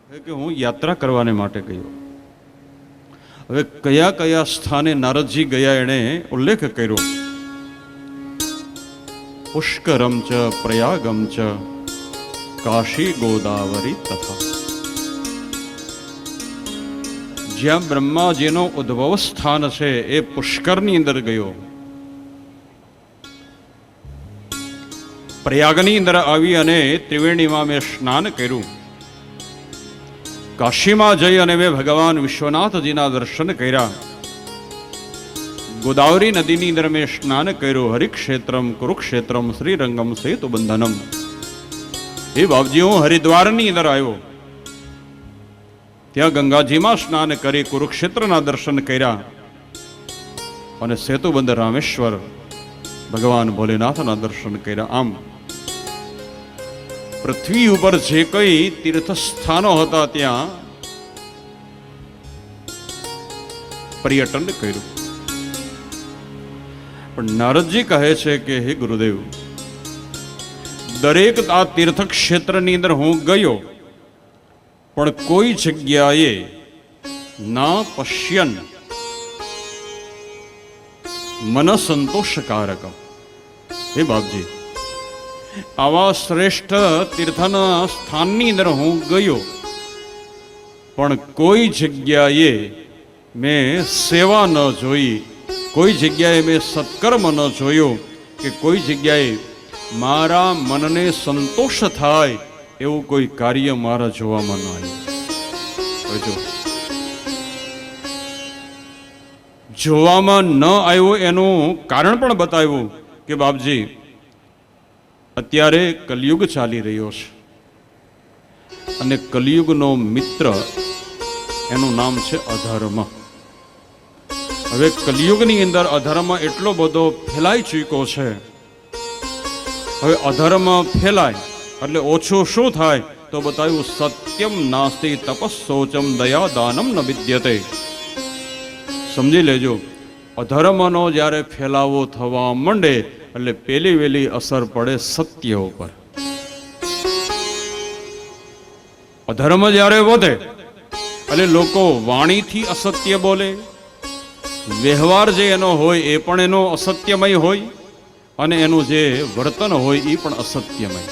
કે હું યાત્રા કરવાને માટે ગયો. હવે કયા કયા સ્થાને નારદજી ગયા એણે ઉલ્લેખ કર્યો. પુષ્કરમ ચ પ્રયાગમ ચ કાશી ગોદાવરી તથા. જ્યાં બ્રહ્માજીનો ઉદ્ભવ સ્થાન છે એ પુષ્કરની અંદર ગયો. પ્રયાગની અંદર આવી અને ત્રિવેણીમાં મેં સ્નાન કર્યું. કાશીમાં જઈ અને મેં ભગવાન વિશ્વનાથજીના દર્શન કર્યા. ગોદાવરી નદીની અંદર મેં સ્નાન કર્યું. હરિક્ષેત્રમ કુરુક્ષેત્રમ શ્રીરંગમ સેતુ બંધનમ. એ બાપજી હું હરિદ્વારની અંદર આવ્યો. ત્યાં ગંગાજીમાં સ્નાન કરી કુરુક્ષેત્રના દર્શન કર્યા અને સેતુબંધ રામેશ્વર ભગવાન ભોલેનાથના દર્શન કર્યા. આમ પૃથ્વી ઉપર જે કઈ તીર્થ સ્થાનો હતા ત્યાં પર્યટન કર્યું. પણ નારદજી કહે છે કે હે ગુરુદેવ, દરેક આ તીર્થ ક્ષેત્રની અંદર હું ગયો પણ કોઈ જગ્યાએ ના પશ્યન મન સંતોષકારક. હે બાપજી, આવા શ્રેષ્ઠ તીર્થના સ્થાનની અંદર હું ગયો પણ કોઈ જગ્યાએ મેં સેવા ન જોઈ, કોઈ જગ્યાએ મેં સત્કર્મ ન જોયો કે કોઈ જગ્યાએ મારા મનને સંતોષ થાય એવું કોઈ કાર્ય મારા જોવામાં ન આવ્યું. જોવામાં ન આવ્યું એનું કારણ પણ બતાવ્યું કે બાપજી, અત્યારે કલિયુગ ચાલી રહ્યો છે અને કલિયુગનો મિત્ર એનું નામ છે અધર્મ. હવે કલિયુગની અંદર અધર્મ એટલો બધો ફેલાઈ ચૂક્યો છે. હવે અધર્મ ફેલાય એટલે ઓછું શું થાય તો બતાવ્યું, સત્યમ નાસ્તિ તપસ્સોચમ દયા દાનમ ન વિદ્યતે. સમજી લેજો, અધર્મનો જ્યારે ફેલાવો થવા માંડે એટલે પેલી વેલી અસર પડે સત્ય ઉપર. અધર્મ જ્યારે વધે એટલે લોકો વાણીથી અસત્ય બોલે, વ્યવહાર જે એનો હોય એ પણ એનો અસત્યમય હોય અને એનું જે વર્તન હોય એ પણ અસત્યમય.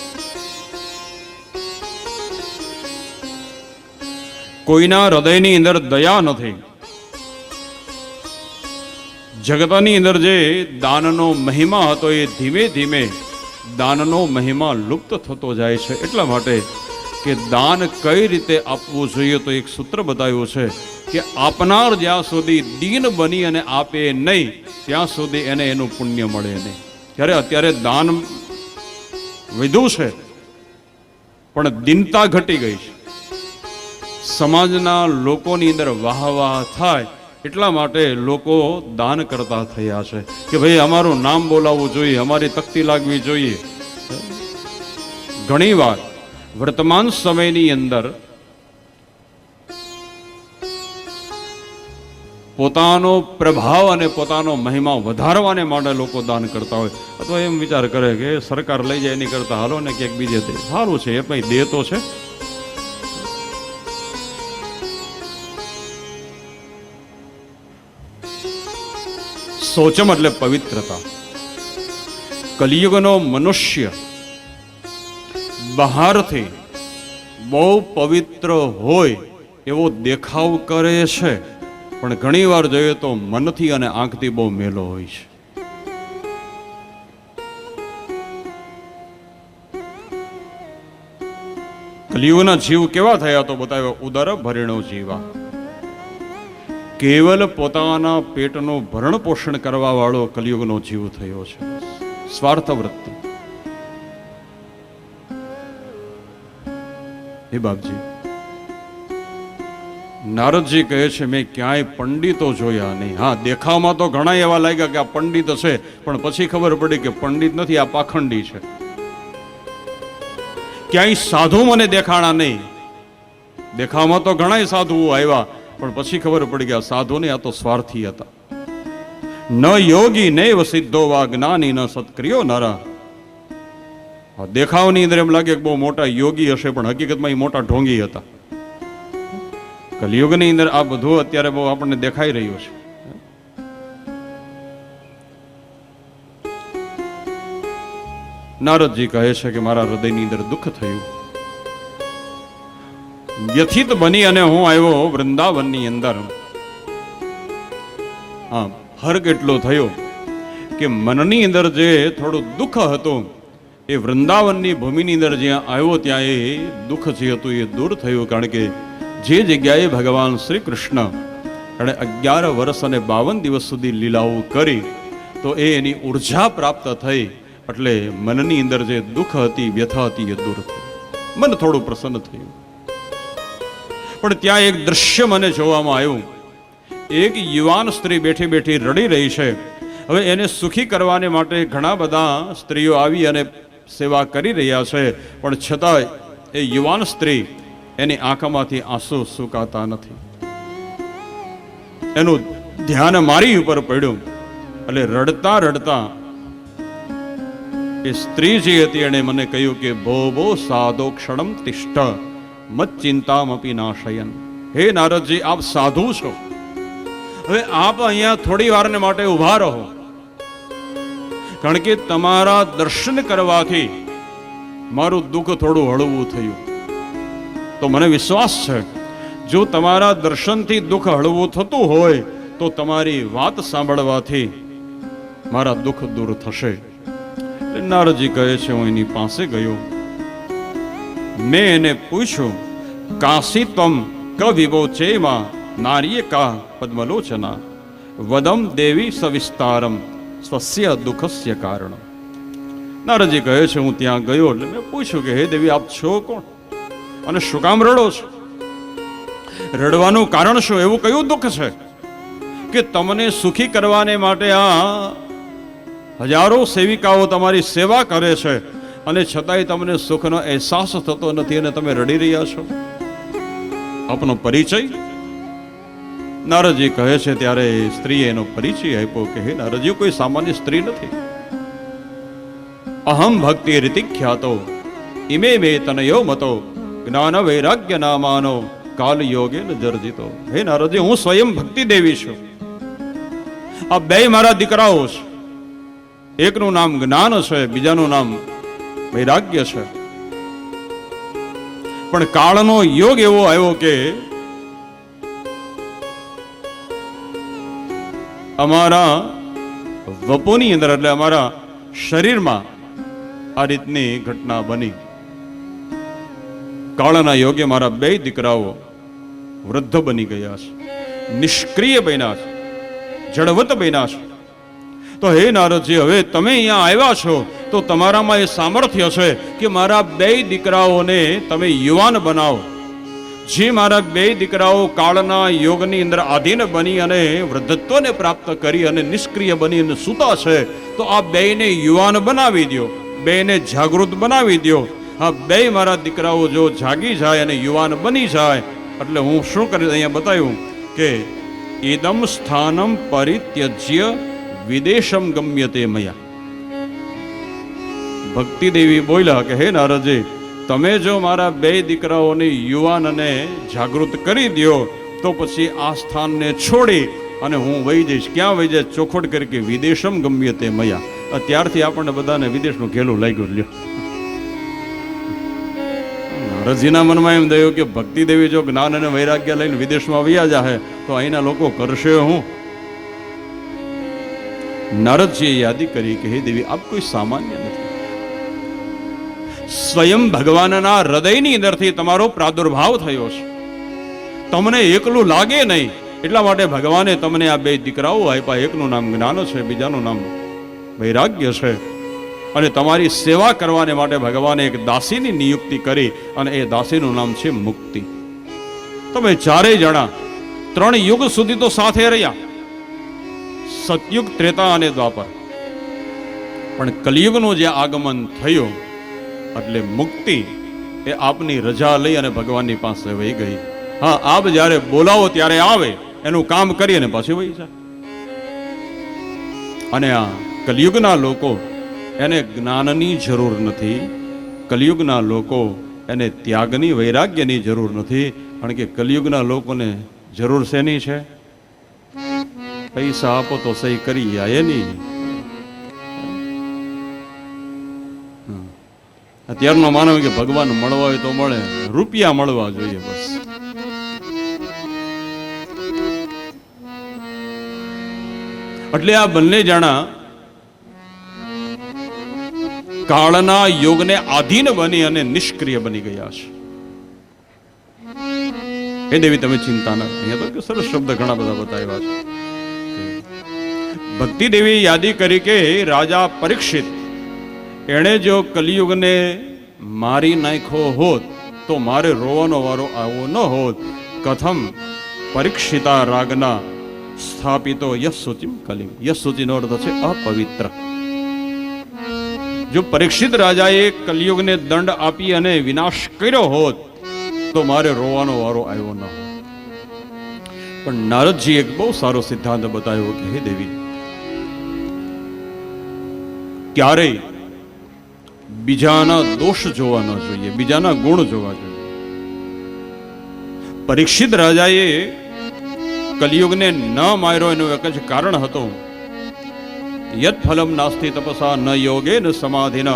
કોઈના હૃદયની અંદર દયા નથી. જગતની અંદર જે દાનનો મહિમા હતો એ ધીમે ધીમે દાનનો મહિમા લુપ્ત થતો જાય છે. એટલા માટે કે દાન કઈ રીતે આપવું જોઈએ તો એક સૂત્ર બતાવ્યું છે કે આપનાર જ્યાં સુધી દીન બની અને આપે નહીં ત્યાં સુધી એને એનું પુણ્ય મળે નહીં. ત્યારે અત્યારે દાન વધ્યું છે પણ દીનતા ઘટી ગઈ છે. સમાજના લોકોની અંદર વાહ વાહ થાય એટલા માટે લોકો દાન કરતા થયા છે કે ભાઈ અમારું નામ બોલાવવું જોઈએ, અમારી તકતી લાગવી જોઈએ. ઘણી વાર વર્તમાન સમયની અંદર પોતાનો પ્રભાવ અને પોતાનો મહિમા વધારવાને માટે લોકો દાન કરતા હોય અથવા એમ વિચાર કરે કે સરકાર લઈ જાય એની કરતા હાલો ને ક્યાંક બીજે દે. સારું છે, એ પણ દે તો છે. શૌચમ એટલે પવિત્રતા. કલિયુગનો મનુષ્ય બહારથી બહુ પવિત્ર હોય એવો દેખાવ કરે છે પણ ઘણી વાર જોઈએ તો મનથી અને આંખથી બહુ મેલો હોય છે. કલિયુગના જીવ કેવા થયા તો બતાવ્યો, ઉદર ભરેણો જીવા. કેવલ પોતાના પેટનું ભરણ પોષણ કરવા વાળો કલિયુગનો જીવ થયો છે. સ્વાર્થ વૃત્તિ. હે બાપજી, નારદજી કહે છે મેં ક્યાંય પંડિતો જોયા નહીં. હા, દેખાવમાં તો ઘણા એવા લાગ્યા કે આ પંડિત છે પણ પછી ખબર પડી કે પંડિત નથી, આ પાખંડી છે. ક્યાંય સાધુ મને દેખાણા નહીં. દેખાવમાં તો ઘણા સાધુઓ આવ્યા પણ પછી ખબર પડી ગયા સાધુ ને આ તો સ્વાર્થી હતા. ન યોગી નૈવ સિદ્ધો વા જ્ઞાની ન સત્ક્રિયો નરા. દેખાવની અંદર એમ લાગે કે બહુ મોટા યોગી હશે પણ હકીકતમાં એ મોટા ઢોંગી હતા. કલિયુગની અંદર આ બધું અત્યારે બહુ આપણને દેખાઈ રહ્યું છે. નારદજી કહે છે કે મારા હૃદયની અંદર દુઃખ થયું, વ્યથિત બની અને હું આવ્યો વૃંદાવનની અંદર. હા, ફરક એટલો થયો કે મનની અંદર જે થોડું દુઃખ હતું એ વૃંદાવનની ભૂમિની અંદર જ્યાં આવ્યો ત્યાં એ દુઃખ જે હતું એ દૂર થયું. કારણ કે જે જગ્યાએ ભગવાન શ્રી કૃષ્ણ એણે 11 વર્ષ અને 52 દિવસ સુધી લીલાઓ કરી તો એની ઉર્જા પ્રાપ્ત થઈ એટલે મનની અંદર જે દુઃખ હતી, વ્યથા હતી એ દૂર થઈ, મન થોડું પ્રસન્ન થયું. પણ ત્યાં એક દ્રશ્ય મને જોવામાં આવ્યું. એક યુવાન સ્ત્રી બેઠી બેઠી રડી રહી છે. હવે એને સુખી કરવાને માટે ઘણા બધા સ્ત્રીઓ આવી અને સેવા કરી રહ્યા છે, પણ છતાંય એ યુવાન સ્ત્રી એની આંખમાંથી આંસુ સુકાતા નથી. એનું ધ્યાન મારી ઉપર પડ્યું એટલે રડતા રડતા એ સ્ત્રી જે હતી એણે મને કહ્યું કે ભો ભો સાધો ક્ષણમ તિષ્ઠ મત ચિંતામપી નાશયન. હે નારદજી, આપ સાધુ છો, હવે આપ અહીંયા થોડી વારને માટે ઊભા રહો, કારણ કે તમારા દર્શન કરવાથી મારું દુઃખ થોડું હળવું થયું. તો મને વિશ્વાસ છે જો તમારા દર્શનથી દુઃખ હળવું થતું હોય તો તમારી વાત સાંભળવાથી મારા દુઃખ દૂર થશે. નારદજી કહે છે હું એની પાસે ગયો, મેં એને પૂછ્યું કાશી તમ ક વિવોચેમાં નારીએ કા પદ્મલોચના વદમ દેવી સવિસ્તારમ સ્વસ્ય દુઃખસ્ય કારણ. નારદજી કહે છે હું ત્યાં ગયો એટલે મેં પૂછ્યું કે હે દેવી, આપ છો કોણ અને શું કામ રડો છો? રડવાનું કારણ શું? એવું કયું દુઃખ છે કે તમને સુખી કરવાને માટે આ હજારો સેવિકાઓ તમારી સેવા કરે છે અને છતાંય તમને સુખનો અહેસાસ થતો નથી અને તમે રડી રહ્યા છો? આપનો પરિચય? નારદજી કહે છે ત્યારે સ્ત્રીએ એનો પરિચય આપ્યો કે હે નારદજી, કોઈ સામાન્ય સ્ત્રી નથી. અહમ ભક્તિ રીતિ ખ્યાતો ઇમે મે તનયો મતો જ્ઞાન વૈરાગ્ય નામાનો કાલ યોગે ન જર્જિતો. હે નારદજી, હું સ્વયં ભક્તિ દેવી છું. આ બે મારા દીકરાઓ છે. એકનું નામ જ્ઞાન છે, બીજાનું નામ વૈરાગ્ય છે. પણ કાળનો યોગ એવો આવ્યો કે અમારા વપોની અંદર એટલે અમારા શરીરમાં આ રીતની ઘટના બની. કાળના યોગે મારા બે દીકરાઓ વૃદ્ધ બની ગયા છે, નિષ્ક્રિય બન્યા છે, જડવત બન્યા છે. તો હે નારદજી, હવે તમે અહીંયા આવ્યા છો તો તમારામાં એ સામર્થ્ય છે કે મારા બે દીકરાઓને તમે યુવાન બનાવો. જે મારા બે દીકરાઓ કાળના યોગની અંદર આધીન બની અને વૃદ્ધત્વને પ્રાપ્ત કરી અને નિષ્ક્રિય બની અને સૂતા છે, તો આ બેને યુવાન બનાવી દો, બેને જાગૃત બનાવી દો. આ બે મારા દીકરાઓ જો જાગી જાય અને યુવાન બની જાય એટલે હું શું કરી અહીંયા બતાવ્યું કે ઇદમ સ્થાનમ પરિત્યજ્ય વિદેશમ ગમ્યતે મયા. ભક્તિ દેવી બોલ્યા કે હે નારદજી, તમે જો મારા બે દીકરાઓને યુવાન અને જાગૃત કરી દો તો પછી આ સ્થાનને છોડી અને હું વહી જઈશ. ક્યાં વહી જાય? ચોખવટ કરી કે વિદેશમ ગમ્યતે મયા. ત્યારથી આપણને બધાને વિદેશનું ઘેલું લાગ્યું. લ્યો, નારદજીના મનમાં એમ થયું કે ભક્તિ દેવી જો જ્ઞાન અને વૈરાગ્ય લઈને વિદેશમાં વયા જાય તો અહીંના લોકો કરશે હું? નારદજીએ યાદી કરી કે હે દેવી, આપ કોઈ સામાન્ય નથી. સ્વયં ભગવાનના હૃદયની અંદરથી તમારો પ્રાદુર્ભાવ થયો છે. તમને એકલું લાગે નહીં એટલા માટે ભગવાને તમને આ બે દીકરાઓ આપ્યા. એકનું નામ જ્ઞાન છે, બીજાનું નામ વૈરાગ્ય છે. અને તમારી સેવા કરવાને માટે ભગવાને એક દાસીની નિયુક્તિ કરી અને એ દાસીનું નામ છે મુક્તિ. તમે ચારેય જણા 3 યુગ સુધી તો સાથે રહ્યા, સતયુગ, ત્રેતા અને દ્વાપર. પણ કલિયુગનું જે આગમન થયું એટલે મુક્તિ એ આપની રજા લઈ અને ભગવાનની પાસે વહી ગઈ. હા, આપ જ્યારે બોલાવો ત્યારે આવે, એનું કામ કરી અને પાછી વહી જાય. અને આ કલિયુગના લોકો એને જ્ઞાનની જરૂર નથી, કલિયુગના લોકો એને ત્યાગની, વૈરાગ્યની જરૂર નથી, કારણ કે કલિયુગના લોકોને જરૂર શેની છે? પૈસા આપો તો સહી કરી જાય એની. અત્યારનો માનવ કે ભગવાન મળવા હોય તો મળે, રૂપિયા મળવા જોઈએ બસ. એટલે આ બંને જણા કાળના યોગને આધીન બની અને નિષ્ક્રિય બની ગયા છે. એ દેવી તમે ચિંતા ના. અહીંયા તો સરસ શબ્દ ઘણા બધા બતાવ્યા છે. ભક્તિ દેવી યાદી કરી કે રાજા પરીક્ષિત એણે જો કલિયુગને મારી નાખ્યો હોત તો મારે રોવાનો વારો આવ્યો ન હોત. કથમ પરીક્ષિતા રાગના સ્થાપિતો યશુચિમ કલિ. યશુચિનો અર્થ છે અપવિત્ર. જો પરીક્ષિત રાજાએ કલિયુગને દંડ આપી અને વિનાશ કર્યો હોત તો મારે રોવાનો વારો આવ્યો ન હોત. પણ નારદજી એક બહુ સારો સિદ્ધાંત બતાવ્યો કે હે દેવી, ક્યારેય બીજાના દોષ જોવા ન જોઈએ, બીજાના ગુણ જોવા જોઈએ. પરીક્ષિત રાજાએ કલિયુગને ન માર્યો એનું એક જ કારણ હતું, યદ ફલમ નાસ્તિ તપસા ન યોગે ન સમાધિન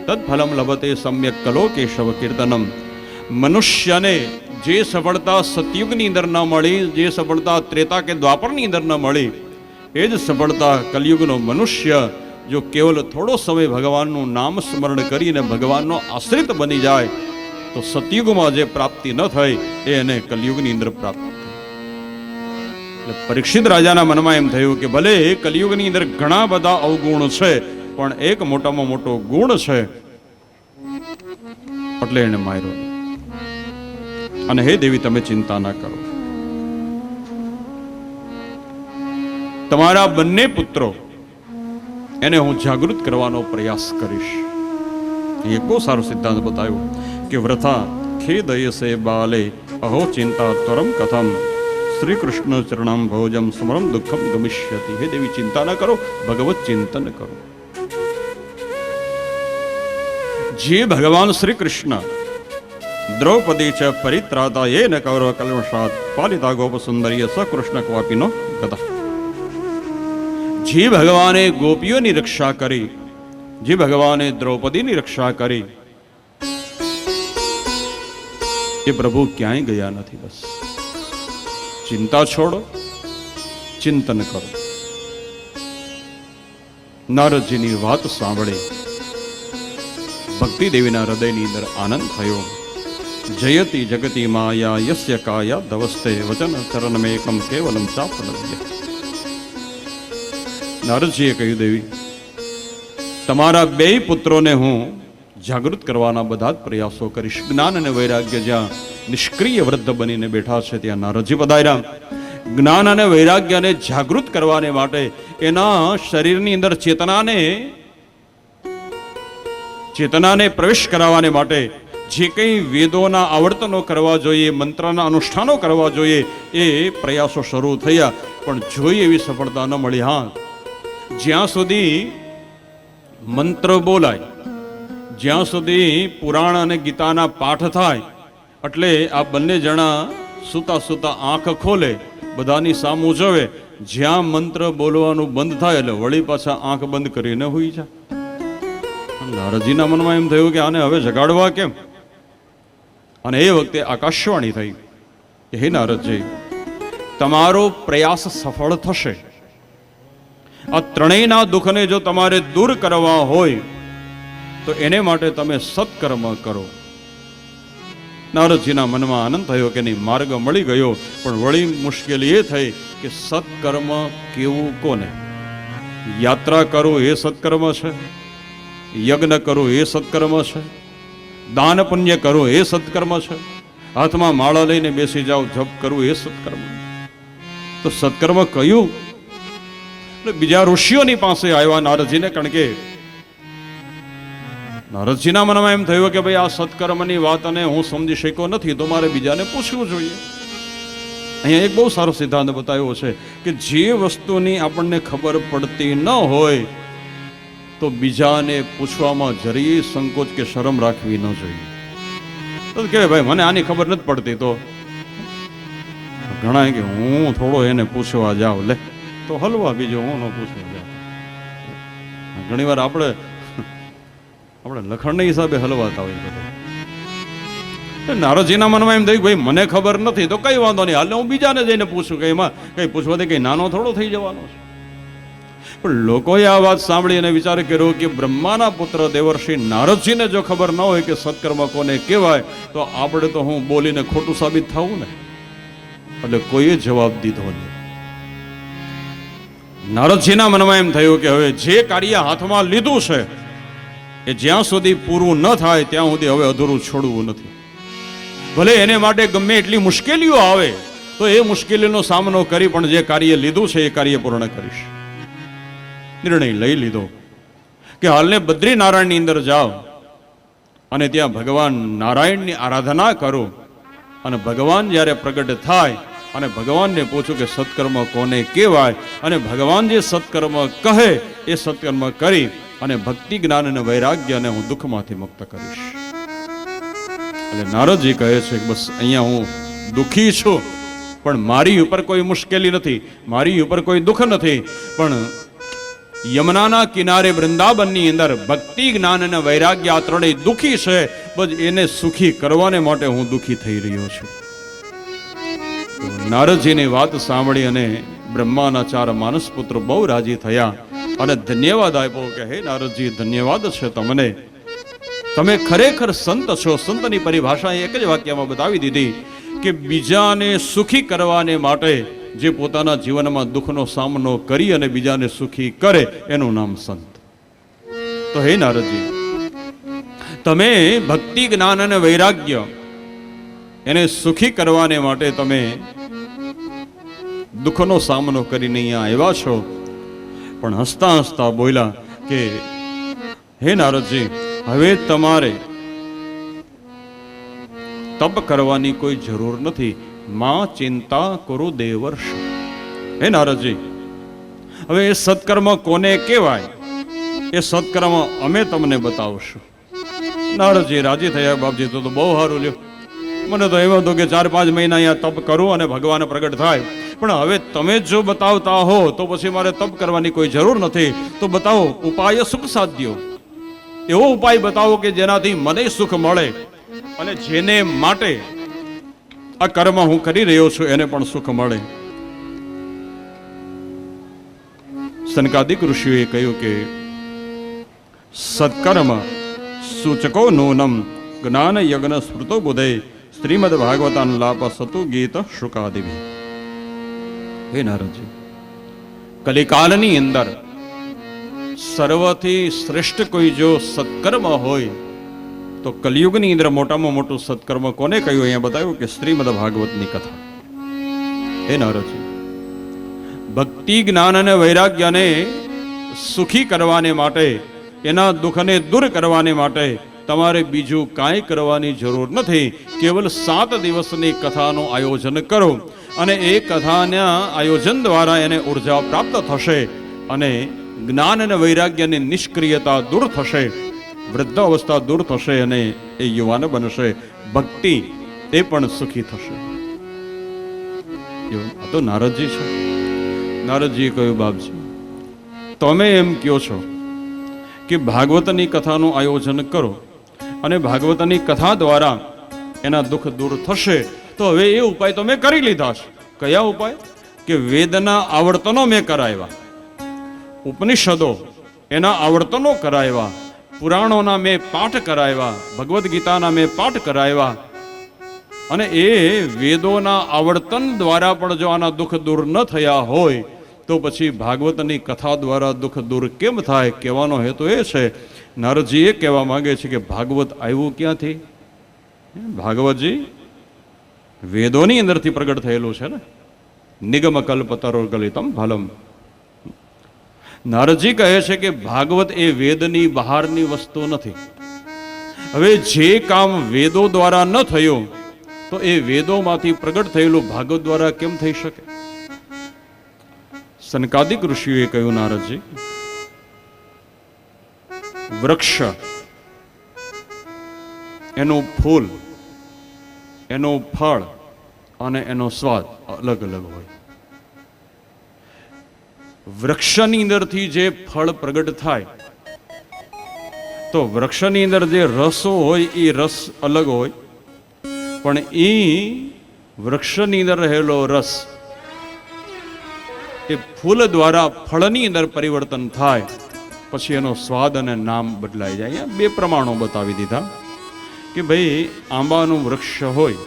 તદ ફલમ લભતે સમ્યક કલો કેશવ કીર્તનમ. મનુષ્યને જે સફળતા સતયુગની અંદર ન મળી, જે સફળતા ત્રેતા કે દ્વાપરની અંદર ન મળી, એ જ સફળતા કલિયુગનો મનુષ્ય જો કેવલ થોડો સમય ભગવાનનું નામ સ્મરણ કરીને ભગવાનનો આશ્રિત બની જાય તો સતયુગમાં જે પ્રાપ્તિ ન થઈ એ એને કલિયુગની અંદર પ્રાપ્ત થઈ. એટલે પરીક્ષિત રાજાના મનમાં એમ થયું કે ભલે કલિયુગની અંદર ઘણા બધા અવગુણ છે પણ એક મોટામાં મોટો ગુણ છે, એટલે એને માર્યો. અને હે દેવી તમે ચિંતા ના કરો, તમારા બંને પુત્રો એને હું જાગૃત કરવાનો પ્રયાસ કરીશ. એ બહુ સારો સિદ્ધાંત બતાવ્યો કે વ્રથા ખેદયસે બાલે અહો ચિંતા ત્વરમ કથમ શ્રી કૃષ્ણ ચરણામ ભોજમ સ્મરમ દુઃખમ ગમિષ્યતિ. હે દેવી ચિંતા ના કરો, ભગવત ચિંતન કરો. જે ભગવાન શ્રી કૃષ્ણ દ્રૌપદી ચ પરિત્રાતા એ ન કૌરવ કલ્મષાત પાલિતા ગોપ સુંદરીય સ કૃષ્ણ ક્વાપીનો ગતા. જે ભગવાને ગોપીઓની રક્ષા કરી, જે ભગવાને દ્રૌપદીની રક્ષા કરી, એ પ્રભુ ક્યાંય ગયા નથી. બસ ચિંતા છોડો, ચિંતન કરો. નારદજીની વાત સાંભળી ભક્તિ દેવીના હૃદયની અંદર આનંદ થયો. જયતિ જગતી માયા યસ્ય કાયા ધવસ્તે વચન ચરણમેકમ કેવલમ ચાપલવ્ય. નારદજીએ કહ્યું, દેવી તમારા બે પુત્રોને હું જાગૃત કરવાના બધા જ પ્રયાસો કરીશ. જ્ઞાન અને વૈરાગ્ય જ્યાં નિષ્ક્રિય વૃદ્ધ બનીને બેઠા છે ત્યાં નારદજી પધાર્યા. જ્ઞાન અને વૈરાગ્યને જાગૃત કરવાને માટે, એના શરીરની અંદર ચેતનાને પ્રવેશ કરાવવાને માટે જે કંઈ વેદોના આવર્તનો કરવા જોઈએ, મંત્રના અનુષ્ઠાનો કરવા જોઈએ, એ પ્રયાસો શરૂ થયા પણ જોઈ એવી સફળતા ન મળી. હા, જ્યાં સુધી મંત્ર બોલાય, જ્યાં સુધી પુરાણ અને ગીતાના પાઠ થાય, એટલે આ બંને જણા સૂતા સૂતા આંખ ખોલે, બધાની સામું જોવે. જ્યાં મંત્ર બોલવાનું બંધ થાય એટલે વળી પાછા આંખ બંધ કરીને હોઈ જાય. નારદજીના મનમાં એમ થયું કે આને હવે જગાડવા કેમ? અને એ વખતે આકાશવાણી થઈ કે હે નારદજી, તમારો પ્રયાસ સફળ થશે. આ ત્રણેયના દુઃખને જો તમારે દૂર કરવા હોય તો એને માટે તમે સત્કર્મ કરો. નારદજીના મનમાં આનંદ થયો કે નહીં, માર્ગ મળી ગયો. પણ વળી મુશ્કેલી એ થઈ કે સત્કર્મ કેવું કોને? યાત્રા કરવું એ સત્કર્મ છે, યજ્ઞ કરવું એ સત્કર્મ છે, દાન પુણ્ય કરવું એ સત્કર્મ છે, હાથમાં માળા લઈને બેસી જાઓ જપ કરવું એ સત્કર્મ. તો સત્કર્મ કયું? બીજા ઋષિઓની પાસે આવ્યા નારદજીને, કારણ કે નારદજીના મનમાં એમ થયું કે ભાઈ આ સત્કર્મની વાત અને હું સમજી શક્યો નથી તો મારે બીજાને પૂછવું જોઈએ. અહીંયા એક બહુ સારો સિદ્ધાંત બતાવ્યો છે કે જે વસ્તુની આપણને ખબર પડતી ન હોય તો બીજાને પૂછવામાં જરી સંકોચ કે શરમ રાખવી ન જોઈએ. તો કે ભાઈ મને આની ખબર નથી પડતી, તો ઘણા કે હું થોડો એને પૂછવા જાઉં, લે તો હલવા, બીજો હું ન પૂછવા જાઉં. ઘણી વાર આપણે લખણના હિસાબે હલવાતા હોય બધા. નારદજીના મનમાં એમ થયું ભાઈ મને ખબર નથી તો કઈ વાંધો નહીં, હાલ હું બીજાને જઈને પૂછું કે એમાં કઈ પૂછવાથી કઈ નાનો થોડો થઈ જવાનો છે. પણ લોકોએ આ વાત સાંભળી અને વિચાર કર્યો કે બ્રહ્માના પુત્ર દેવર્ષિ નારદજીને જો ખબર ન હોય કે સત્કર્મ કોને કહેવાય તો આપણે તો હું બોલીને ખોટું સાબિત થવું ને. એટલે કોઈએ જવાબ દીધો નહીં. નારદજીના મનમાં એમ થયું કે હવે જે કાર્ય હાથમાં લીધું છે એ જ્યાં સુધી પૂરું ન થાય ત્યાં સુધી હવે અધૂરું છોડવું નથી. ભલે એને માટે ગમે એટલી મુશ્કેલીઓ આવે તો એ મુશ્કેલીનો સામનો કરી પણ જે કાર્ય લીધું છે એ કાર્ય પૂર્ણ કરીશ. નિર્ણય લઈ લીધો કે હાલને બદ્રીનારાયણની અંદર જાઓ અને ત્યાં ભગવાન નારાયણની આરાધના કરો અને ભગવાન જ્યારે પ્રગટ થાય અને ભગવાનને પૂછું કે સત્કર્મ કોને કહેવાય અને ભગવાન જે સત્કર્મ કહે એ સત્કર્મ કરી અને ભક્તિ જ્ઞાન અને વૈરાગ્યને હું દુઃખમાંથી મુક્ત કરીશ. એટલે નારદજી કહે છે કે બસ અહીંયા હું દુઃખી છું પણ મારી ઉપર કોઈ મુશ્કેલી નથી, મારી ઉપર કોઈ દુઃખ નથી, પણ યમુનાના કિનારે વૃંદાવનની અંદર ભક્તિ જ્ઞાન અને વૈરાગ્ય આ ત્રણેય દુઃખી છે, બસ એને સુખી કરવાને માટે હું દુઃખી થઈ રહ્યો છું. નારદજીની વાત સાંભળી અને બ્રહ્માના 4 માનસ પુત્રો બહુ રાજી થયા અને ધન્યવાદ આપ્યો કે હે નારદજી, ધન્યવાદ છે તમને, તમે ખરેખર સંત છો. સંતની પરિભાષા એક જ વાક્યમાં બતાવી દીધી કે બીજાને સુખી કરવાને માટે જે પોતાના જીવનમાં દુઃખનો સામનો કરી અને બીજાને સુખી કરે એનું નામ સંત. તો હે નારદજી, તમે ભક્તિ જ્ઞાન અને વૈરાગ્ય એને સુખી કરવાને માટે તમે દુઃખનો સામનો કરીને અહીંયા આવ્યા છો. પણ હસતા હસતા બોલ્યા કે હે નારદજી, હવે તમારે તપ કરવાની કોઈ જરૂર નથી. માં ચિંતા કરો દેવર્ષ. હે નારદજી, હવે એ સત્કર્મ કોને કહેવાય એ સત્કર્મ અમે તમને બતાવશું. નારદજી રાજી થયા. બાપજી તો બહુ સારું લ્યો, મને તો એમ હતું કે 4-5 મહિના અહીંયા તપ કરું અને ભગવાન પ્રગટ થાય, પણ હવે તમે જો બતાવતા હો તો પછી મારે તપ કરવાની કોઈ જરૂર નથી. તો બતાવો ઉપાય સુખ સાધ્યો, એવો ઉપાય બતાવો કે જેનાથી મને સુખ મળે અને જેને માટે આ કર્મ હું કરી રહ્યો છું એને પણ સુખ મળે. સનકાદિક ઋષિઓએ કહ્યું કે સત્કર્મ સૂચકો નૂનમ જ્ઞાન યજ્ઞ સ્મૃતો બુધે શ્રીમદ ભાગવતાન લાપ સતુ ગીત શુકાદિભી. હે નારદજી, કલિકાલની અંદર સર્વથી શ્રેષ્ઠ કોઈ જો સત્કર્મ હોય તો કલિયુગની અંદર મોટામાં મોટું સત્કર્મ કોને કહ્યું અહીંયા બતાવ્યું કે શ્રીમદ ભાગવતની કથા. હે નારદજી, ભક્તિ જ્ઞાન અને વૈરાગ્યને સુખી કરવાને માટે, એના દુઃખને દૂર કરવાને માટે તમારે બીજું કાંઈ કરવાની જરૂર નથી. કેવલ 7 દિવસની કથાનું આયોજન કરો અને એ કથાના આયોજન દ્વારા એને ઉર્જા પ્રાપ્ત થશે અને જ્ઞાન અને વૈરાગ્યની નિષ્ક્રિયતા દૂર થશે, વૃદ્ધ અવસ્થા દૂર થશે અને એ યુવાન બનશે. ભક્તિ તે પણ સુખી થશે. આ તો નારદજી છે. નારદજીએ કહ્યું, બાપજી તમે એમ કહો છો કે ભાગવતની કથાનું આયોજન કરો અને ભાગવતની કથા દ્વારા એના દુઃખ દૂર થશે, તો હવે એ ઉપાય તો મેં કરી લીધા છે. કયા ઉપાય? કે વેદના આવર્તનો મેં કરાવ્યા, ઉપનિષદો એના આવર્તનો કરાવ્યા, પુરાણોના મેં પાઠ કરાવ્યા, ભગવદ્ ગીતાના મેં પાઠ કરાવ્યા અને એ વેદોના આવર્તન દ્વારા પણ જો આના દુઃખ દૂર ન થયા હોય તો પછી ભાગવતની કથા દ્વારા દુઃખ દૂર કેમ થાય? કહેવાનો હેતુ એ છે, નારદજી એ કહેવા માંગે છે કે ભાગવત આવ્યું ક્યાંથી? ભાગવતજી વેદોની અંદરથી પ્રગટ થયેલું છે ને. નિગમ કલ્પતરો ગલિતમ ફલમ. નારદજી કહે છે કે ભાગવત એ વેદની બહારની વસ્તુ નથી. હવે જે કામ વેદો દ્વારા ન થયું તો એ વેદોમાંથી પ્રગટ થયેલું ભાગવત દ્વારા કેમ થઈ શકે? સનકાદિક ઋષિઓએ કહ્યું, નારદજી, વૃક્ષ, એનું ફૂલ, એનું ફળ અને એનો સ્વાદ અલગ અલગ હોય. વૃક્ષની અંદરથી જે ફળ પ્રગટ થાય તો વૃક્ષની અંદર જે રસો હોય એ રસ અલગ હોય, પણ એ વૃક્ષની અંદર રહેલો રસ એ ફૂલ દ્વારા ફળની અંદર પરિવર્તન થાય પછી એનો સ્વાદ અને નામ બદલાઈ જાય. અહીંયા બે પ્રમાણો બતાવી દીધા કે ભાઈ આંબાનું વૃક્ષ હોય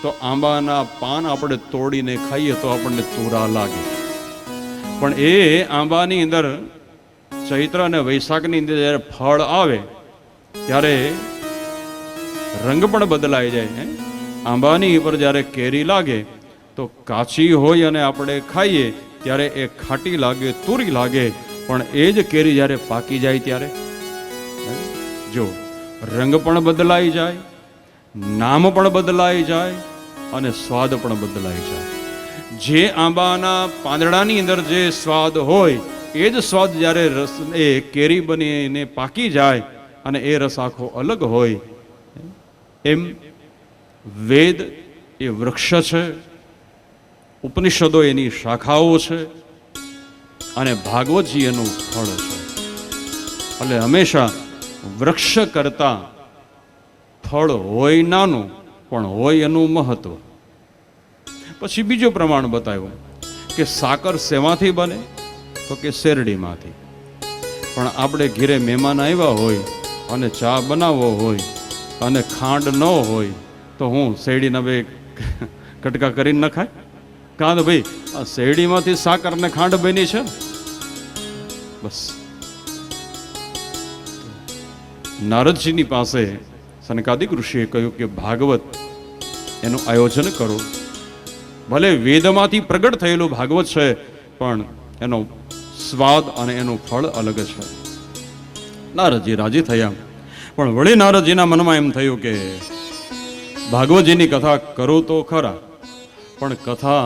તો આંબાના પાન આપણે તોડીને ખાઈએ તો આપણને તુરા લાગે, પણ એ આંબાની અંદર ચૈત્ર અને વૈશાખની અંદર જ્યારે ફળ આવે ત્યારે રંગ પણ બદલાઈ જાય. આંબાની ઉપર જ્યારે કેરી લાગે તો કાચી હોય અને આપણે ખાઈએ ત્યારે એ ખાટી લાગે, તુરી લાગે, પણ એ જ કેરી જ્યારે પાકી જાય ત્યારે જો રંગ પણ બદલાઈ જાય, નામ પણ બદલાઈ જાય અને સ્વાદ પણ બદલાઈ જાય. જે આંબાના પાંદડાની અંદર જે સ્વાદ હોય એ જ સ્વાદ જ્યારે રસ એ કેરી બનીને પાકી જાય અને એ રસ આખો અલગ હોય. એમ વેદ એ વૃક્ષ છે, ઉપનિષદો એની શાખાઓ છે અને ભાગવતજી એનું ફળ છે. એટલે હંમેશા વૃક્ષ કરતા ફળ હોય નાનું પણ હોય એનું મહત્વ. પછી બીજું પ્રમાણ બતાવ્યું કે સાકર શેમાંથી બને તો કે શેરડીમાંથી. પણ આપણે ઘેરે મહેમાન આવ્યા હોય અને ચા બનાવવો હોય અને ખાંડ ન હોય તો હું શેરડીના બે કટકા કરીને ન ખાય? કાં તો ભાઈ આ શેરડીમાંથી સાકર ને ખાંડ બની છે બસ. નારદજીની પાસે સનકાદિક ઋષિએ કહ્યું કે ભાગવત એનું આયોજન કરો. ભલે વેદમાંથી પ્રગટ થયેલું ભાગવત છે પણ એનો સ્વાદ અને એનું ફળ અલગ છે. નારદજી રાજી થયા, પણ વળી નારદજીના મનમાં એમ થયું કે ભાગવતજીની કથા કરું તો ખરા, પણ કથા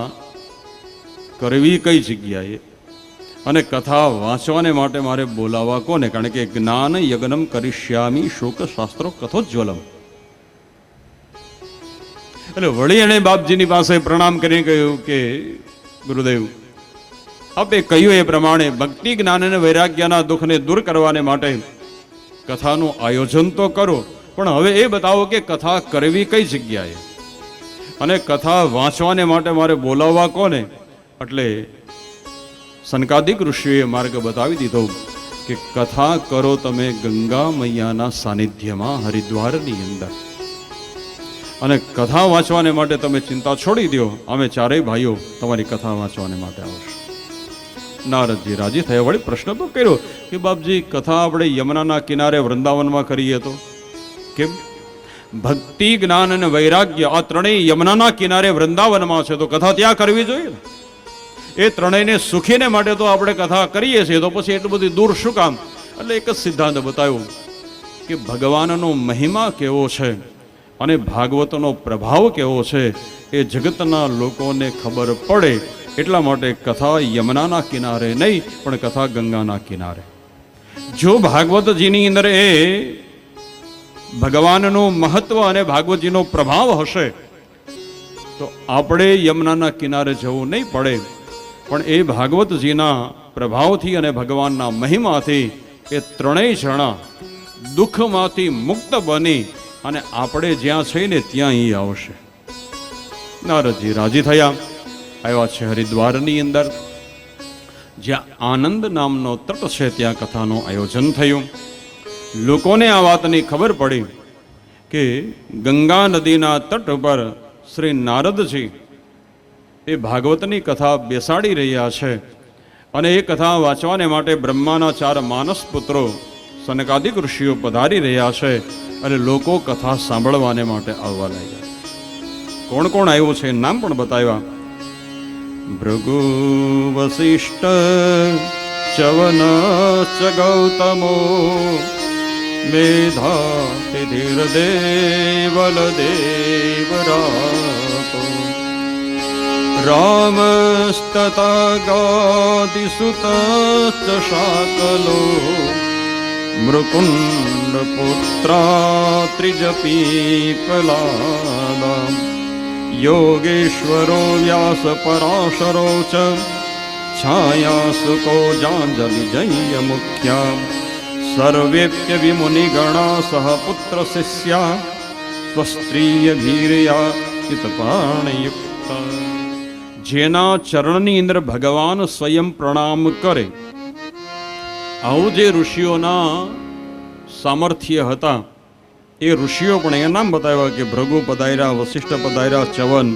કરવી કઈ જગ્યાએ અને કથા વાંચવાને માટે મારે બોલાવવા કોને? કારણ કે જ્ઞાન યજ્ઞમ કરિષ્યામિ શોક શાસ્ત્રો કથોજ્વલમ. એટલે વળી એણે બાપજીની પાસે પ્રણામ કરીને કહ્યું કે ગુરુદેવ, આપે કહ્યું એ પ્રમાણે ભક્તિ જ્ઞાન અને વૈરાગ્યના દુઃખને દૂર કરવાને માટે કથાનું આયોજન તો કરો, પણ હવે એ બતાવો કે કથા કરવી કઈ જગ્યાએ અને કથા વાંચવાને માટે મારે બોલાવવા કોને? એટલે સનકાદિક ઋષિએ માર્ગ બતાવી દીધો કે કથા કરો તમે ગંગા મૈયાના સાનિધ્યમાં હરિદ્વારની અંદર, અને કથા વાંચવાને માટે તમે ચિંતા છોડી દો, અમે ચારેય ભાઈઓ તમારી કથા વાંચવાને માટે આવશું. નારદજી રાજી થયા. વળી પ્રશ્ન તો કર્યો કે બાપજી કથા આપણે યમુનાના કિનારે વૃંદાવનમાં કરીએ તો કેમ? ભક્તિ જ્ઞાન અને વૈરાગ્ય આ ત્રણેય યમુનાના કિનારે વૃંદાવનમાં છે તો કથા ત્યાં કરવી જોઈએ ને. એ ત્રણેયને સુખીને માટે તો આપણે કથા કરીએ છીએ, તો પછી એટલું બધું દૂર શું કામ? એટલે એક જ સિદ્ધાંત બતાવ્યો કે ભગવાનનો મહિમા કેવો છે અને ભાગવતનો પ્રભાવ કેવો છે એ જગતના લોકોને ખબર પડે એટલા માટે કથા યમુનાના કિનારે નહીં પણ કથા ગંગાના કિનારે. જો ભાગવતજીની અંદર એ ભગવાનનું મહત્વ અને ભાગવતજીનો પ્રભાવ હશે તો આપણે યમુનાના કિનારે જવું નહીં પડે, પણ એ ભાગવતજીના પ્રભાવથી અને ભગવાનના મહિમાથી એ ત્રણેય જણા દુઃખમાંથી મુક્ત બની અને આપણે જ્યાં છે ને ત્યાં અહીં આવશે. નારદજી રાજી થયા. આવ્યા છે હરિદ્વારની અંદર, જ્યાં આનંદ નામનો તટ છે ત્યાં કથાનું આયોજન થયું. લોકોને આ વાતની ખબર પડી કે ગંગા નદીના તટ પર શ્રી નારદજી એ ભાગવતની કથા બેસાડી રહ્યા છે અને એ કથા વાંચવાને માટે બ્રહ્માના 4 માનસ પુત્રો સનકાદિક ઋષિઓ પધારી રહ્યા છે અને લોકો કથા સાંભળવાને માટે આવવા લાગ્યા. કોણ કોણ આવ્યું છે નામ પણ બતાવ્યા. ભૃગુ વસિષ્ઠ ચવન ચ ગૌતમો મેધાતિધિર દેવલ દેવરાતો રામસ્તતા ગાદિસુત શાકલો મૃકુંડ પુત્રા ત્રિજપી પલાદા યોગેશ્વરો વ્યાસ પરાશરો ચ છાયા સુકો જાંજલિ જય મુખ્યા સર્વેપ્ય વિમુનિગણા સહ પુત્ર શિષ્યા સ્વસ્ત્રીય ભીરયા ચિતપાણયુક્ત. જેના ચરણની અંદર ભગવાન સ્વયં પ્રણામ કરે, આવું જે ઋષિઓના સામર્થ્ય હતા એ ઋષિઓ પણ એ નામ બતાવ્યા કે ભૃગુ પધાર્યા, વશિષ્ઠ પધાર્યા, ચવન,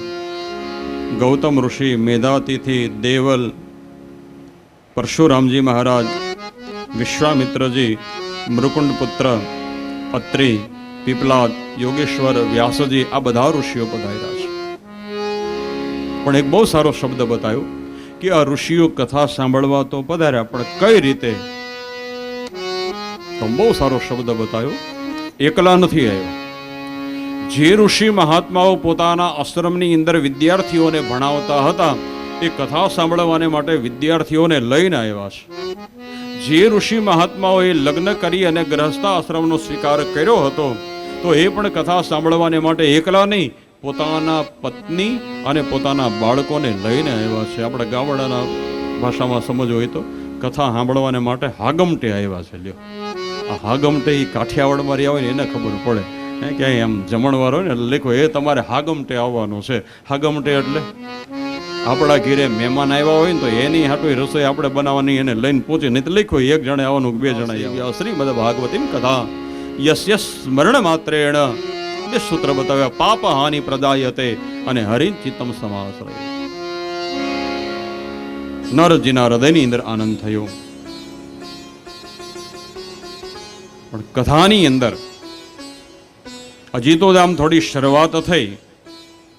ગૌતમ ઋષિ, મેધાતિથિ, દેવલ, પરશુરામજી મહારાજ, વિશ્વામિત્રજી, મૃકુંડ પુત્ર અત્રિ, પીપલાદ, યોગેશ્વર, વ્યાસજી, આ બધા ઋષિઓ પધાર્યા છે. પણ એક બહુ સારો શબ્દ બતાવ્યો કે આ ઋષિઓ કથા સાંભળવા તો પધાર્યા, પણ કઈ રીતે? તો બહુ સારો શબ્દ બતાવ્યો, એકલા નથી આવ્યો. જે ઋષિ મહાત્માઓ પોતાના આશ્રમની અંદર વિદ્યાર્થીઓને ભણાવતા હતા એ કથા સાંભળવાને માટે વિદ્યાર્થીઓને લઈને આવ્યા છે. જે ઋષિ મહાત્માઓએ લગ્ન કરી અને ગ્રહસ્થ આશ્રમનો સ્વીકાર કર્યો હતો તો એ પણ કથા સાંભળવાને માટે એકલા નહીં, પોતાના પત્ની અને પોતાના બાળકોને લઈને આવ્યા છે. આપણા ગામડાના ભાષામાં સમજવું હોય તો કથા સાંભળવાને માટે હાગમટે આવ્યા છે. લ્યો, આ હાગમટે એ કાઠિયાવાડમાં રહ્યા હોય ને એને ખબર પડે. ક્યાંય એમ જમણવાર હોય ને લખો એ તમારે હાગમટે આવવાનું છે. હાગમટે એટલે આપણા ઘરે મહેમાન આવ્યા હોય ને તો એની હાટું રસોઈ આપણે બનાવવાની, એને લઈને પહોંચી. નહીં તો લખ્યો એક જણે આવવાનું, બે જણા આવ્યા. શ્રીમદ ભાગવતીમ કથા યસ્ય સ્મરણ માત્રેણ, બે સૂત્ર બતાવ્યા, પાપ હાનિ પ્રદાયતે અને હરિચિત્તમ સમાશ્રય. નરજીના હૃદયની અંદર આનંદ થયો. પણ કથાની અંદર હજી તો આમ થોડી શરૂઆત થઈ,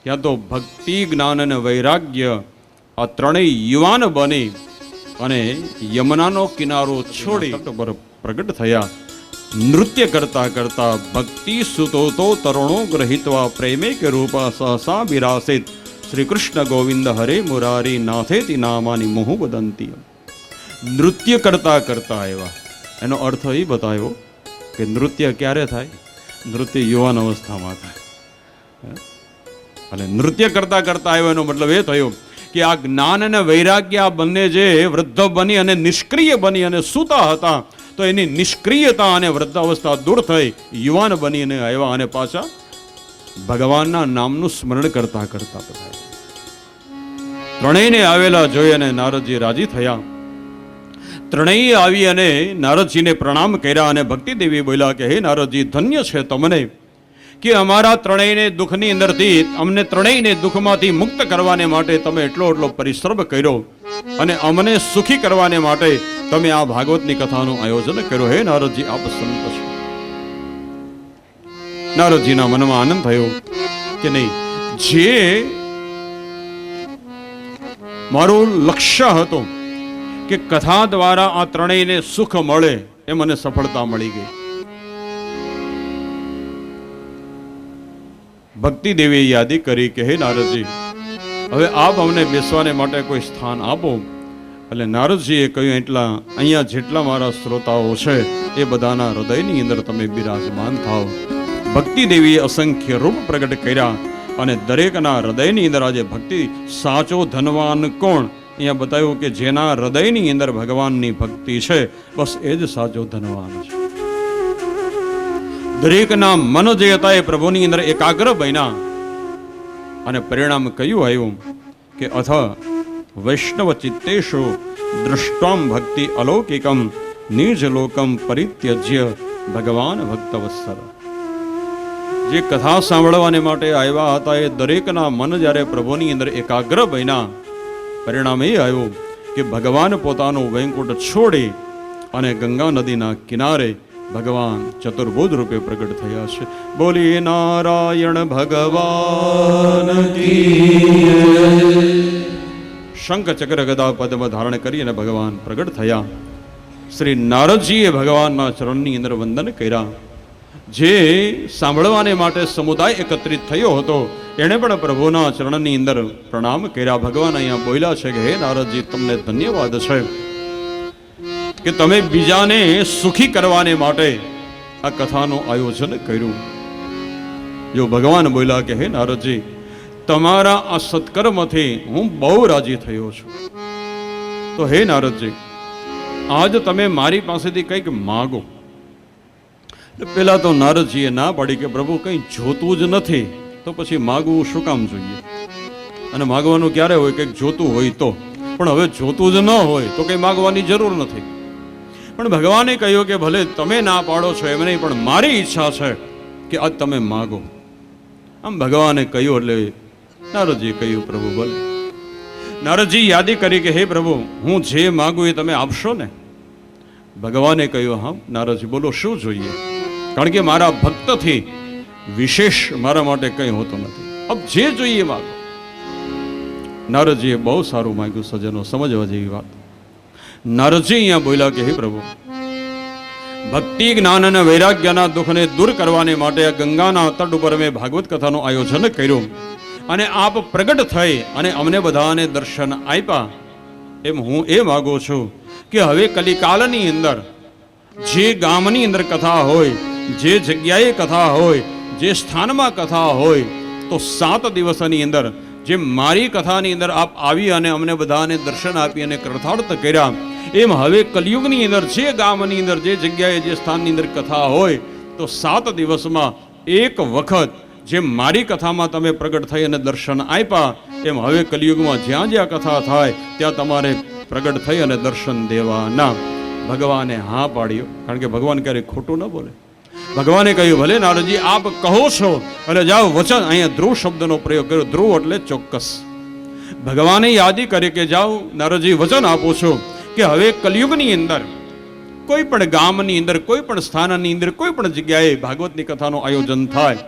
ત્યાં તો ભક્તિ, જ્ઞાન અને વૈરાગ્ય આ ત્રણેય યુવાન બની અને યમુનાનો કિનારો છોડી પર પ્રગટ થયા. નૃત્ય કરતા કરતા ભક્તિ સુતો તો તરુણો ગ્રહિત્વા પ્રેમે કે રૂપા સહસા વિરાસિત શ્રી કૃષ્ણ ગોવિંદ હરે મુરારી નાથેતિ નામાની મોહુ વદંતી. નૃત્ય કરતા કરતા આવ્યા. એનો અર્થ એ બતાવ્યો કે નૃત્ય ક્યારે થાય? નૃત્ય યુવાન અવસ્થામાં થાય. અને નૃત્ય કરતા કરતા આવ્યો એનો મતલબ એ થયો કે આ જ્ઞાન અને વૈરાગ્ય આ બંને જે વૃદ્ધ બની અને નિષ્ક્રિય બની અને સૂતા હતા તો એની નિષ્ક્રિયતા અને વૃદ્ધ અવસ્થા દૂર થઈ યુવાન બનીને આવ્યા અને પાછા ભગવાનના નામનું સ્મરણ કરતા કરતા બધા. ત્રણેયને આવેલા જોઈ અને નારદજી રાજી થયા. ત્રણેય આવી અને નારદજીને પ્રણામ કર્યા અને ભક્તિ દેવી બોલ્યા કે હે નારદજી, ધન્ય છે તમને કે અમારા ત્રણેયને દુઃખની અંદરથી, અમને ત્રણેયને દુઃખમાંથી મુક્ત કરવાને માટે તમે એટલો પરિશ્રમ કર્યો અને અમને સુખી કરવાને માટે તમે આ ભાગવતની કથાનું આયોજન કર્યું. હે નારદજી, આપ સંત છો. નારદજીના મનમાં આનંદ થયો કે નહીં, જે મારું લક્ષ્ય હતું કે કથા દ્વારા આ ત્રણેયને સુખ મળે એ મને સફળતા મળી ગઈ. ભક્તિ દેવીએ યાદી કરી કે હે નારદજી, હવે આપ અમને બેસવાને માટે કોઈ સ્થાન આપો. એટલે નારદજીએ કહ્યું, એટલા અહીંયા જેટલા મારા શ્રોતાઓ છે એ બધાના હૃદયની અંદર તમે બિરાજમાન થાઓ. ભક્તિ દેવીએ અસંખ્ય રૂપ પ્રગટ કર્યા અને દરેકના હૃદયની અંદર આજે ભક્તિ, સાચો ધનવાન કોણ? અહીંયા બતાવ્યું કે જેના હૃદયની અંદર ભગવાનની ભક્તિ છે બસ એ જ સાચો ધનવાન છે. દરેકના મન જે હતા એ પ્રભુની અંદર એકાગ્ર બન્યા અને પરિણામ કયું આવ્યું કે અથ વૈષ્ણવ ચિત્તેષુ દૃષ્ટમ ભક્તિ અલૌકિકમ નિજ લોકમ પરિત્યજ્ય ભગવાન ભક્તવત્સલ. જે કથા સાંભળવાને માટે આવ્યા હતા એ દરેકના મન જ્યારે પ્રભુની અંદર એકાગ્ર બન્યા, પરિણામ એ આવ્યું કે ભગવાન પોતાનું વૈકુંઠ છોડી અને ગંગા નદીના કિનારે ભગવાન ચતુર્ભુજ રૂપે પ્રગટ થયા છે. બોલી નારાયણ ભગવાન કી. શંખ ચક્ર ગદા પદ્મ ધારણ કરી અને ભગવાન પ્રગટ થયા. શ્રી નારદજીએ ભગવાનના ચરણની અંદર વંદન કર્યા. જે સાંભળવાને માટે સમુદાય એકત્રિત થયો હતો એણે પણ પ્રભુના ચરણની અંદર પ્રણામ કર્યા. ભગવાન અહીંયા બોલ્યા છે કે હે નારદજી, તમને ધન્યવાદ છે કે તમે બીજાને સુખી કરવાને માટે આ કથાનું આયોજન કર્યું. જો ભગવાન બોલ્યા કે હે નારદજી, તમારા આ સત્કર્મથી હું બહુ રાજી થયો છું. તો હે નારદજી, આજ તમે મારી પાસેથી કંઈક માગો. પેલા તો નારદજીએ ના પાડી કે પ્રભુ કંઈ જોતું જ નથી તો પછી માગવું શું કામ જોઈએ? અને માગવાનું ક્યારે હોય? કંઈક જોતું હોય તો. પણ હવે જોતું જ ન હોય તો કંઈ માગવાની જરૂર નથી. પણ ભગવાને કહ્યું કે ભલે તમે ના પાડો છો એમ નહીં, પણ મારી ઈચ્છા છે કે આજ તમે માગો. આમ ભગવાને કહ્યું એટલે નારદજીએ કહ્યું પ્રભુ ભલે. નારદજી યાદી કરી કે હે પ્રભુ, હું જે માગું એ તમે આપશો ને? ભગવાને કહ્યું હા. નારદજી બોલો શું જોઈએ? કારણ કે મારા ભક્તથી વિશેષ મારા માટે કંઈ હોતું નથી. અબ જે જોઈએ માગો. નારદજીએ બહુ સારું માંગ્યું સજ્જનો, સમજવા જેવી વાત. નારદજી અહીંયા બોલ્યા કે હે પ્રભુ, ભક્તિ જ્ઞાન અને વૈરાગ્યના દુઃખને દૂર કરવાને માટે આ ગંગાના તટ ઉપર મેં ભાગવત કથાનું આયોજન કર્યું અને આપ પ્રગટ થઈ અને અમને બધાને દર્શન આપ્યા. એમ હું એ માગું છું કે હવે કલિકાલની અંદર જે ગામની અંદર કથા હોય, જે જગ્યાએ કથા હોય, જે સ્થાનમાં કથા હોય, તો 7 દિવસની અંદર જે મારી કથાની અંદર આપ આવી અને અમને બધાને દર્શન આપી અને કૃતાર્થ કર્યા, એમ હવે કલિયુગની અંદર જે ગામની અંદર, જે જગ્યાએ, જે સ્થાનની અંદર કથા હોય તો 7 દિવસમાં એક વખત જેમ મારી કથામાં તમે પ્રગટ થઈ અને દર્શન આપ્યા, એમ હવે કલિયુગમાં જ્યાં જ્યાં કથા થાય ત્યાં તમારે પ્રગટ થઈ અને દર્શન દેવાના. ભગવાને હા પાડ્યો, કારણ કે ભગવાન ક્યારેય ખોટું ન બોલે. ભગવાને કહ્યું ભલે નારદજી આપ કહો છો એટલે જાઓ. વચન, અહીંયા ધ્રુવ શબ્દનો પ્રયોગ કર્યો. ધ્રુવ એટલે ચોક્કસ. ભગવાને યાદી કરી કે જાઓ નારદજી, વચન આપો છો કે હવે કલિયુગની અંદર કોઈ પણ ગામની અંદર, કોઈ પણ સ્થાનની અંદર, કોઈ પણ જગ્યાએ ભાગવતની કથાનું આયોજન થાય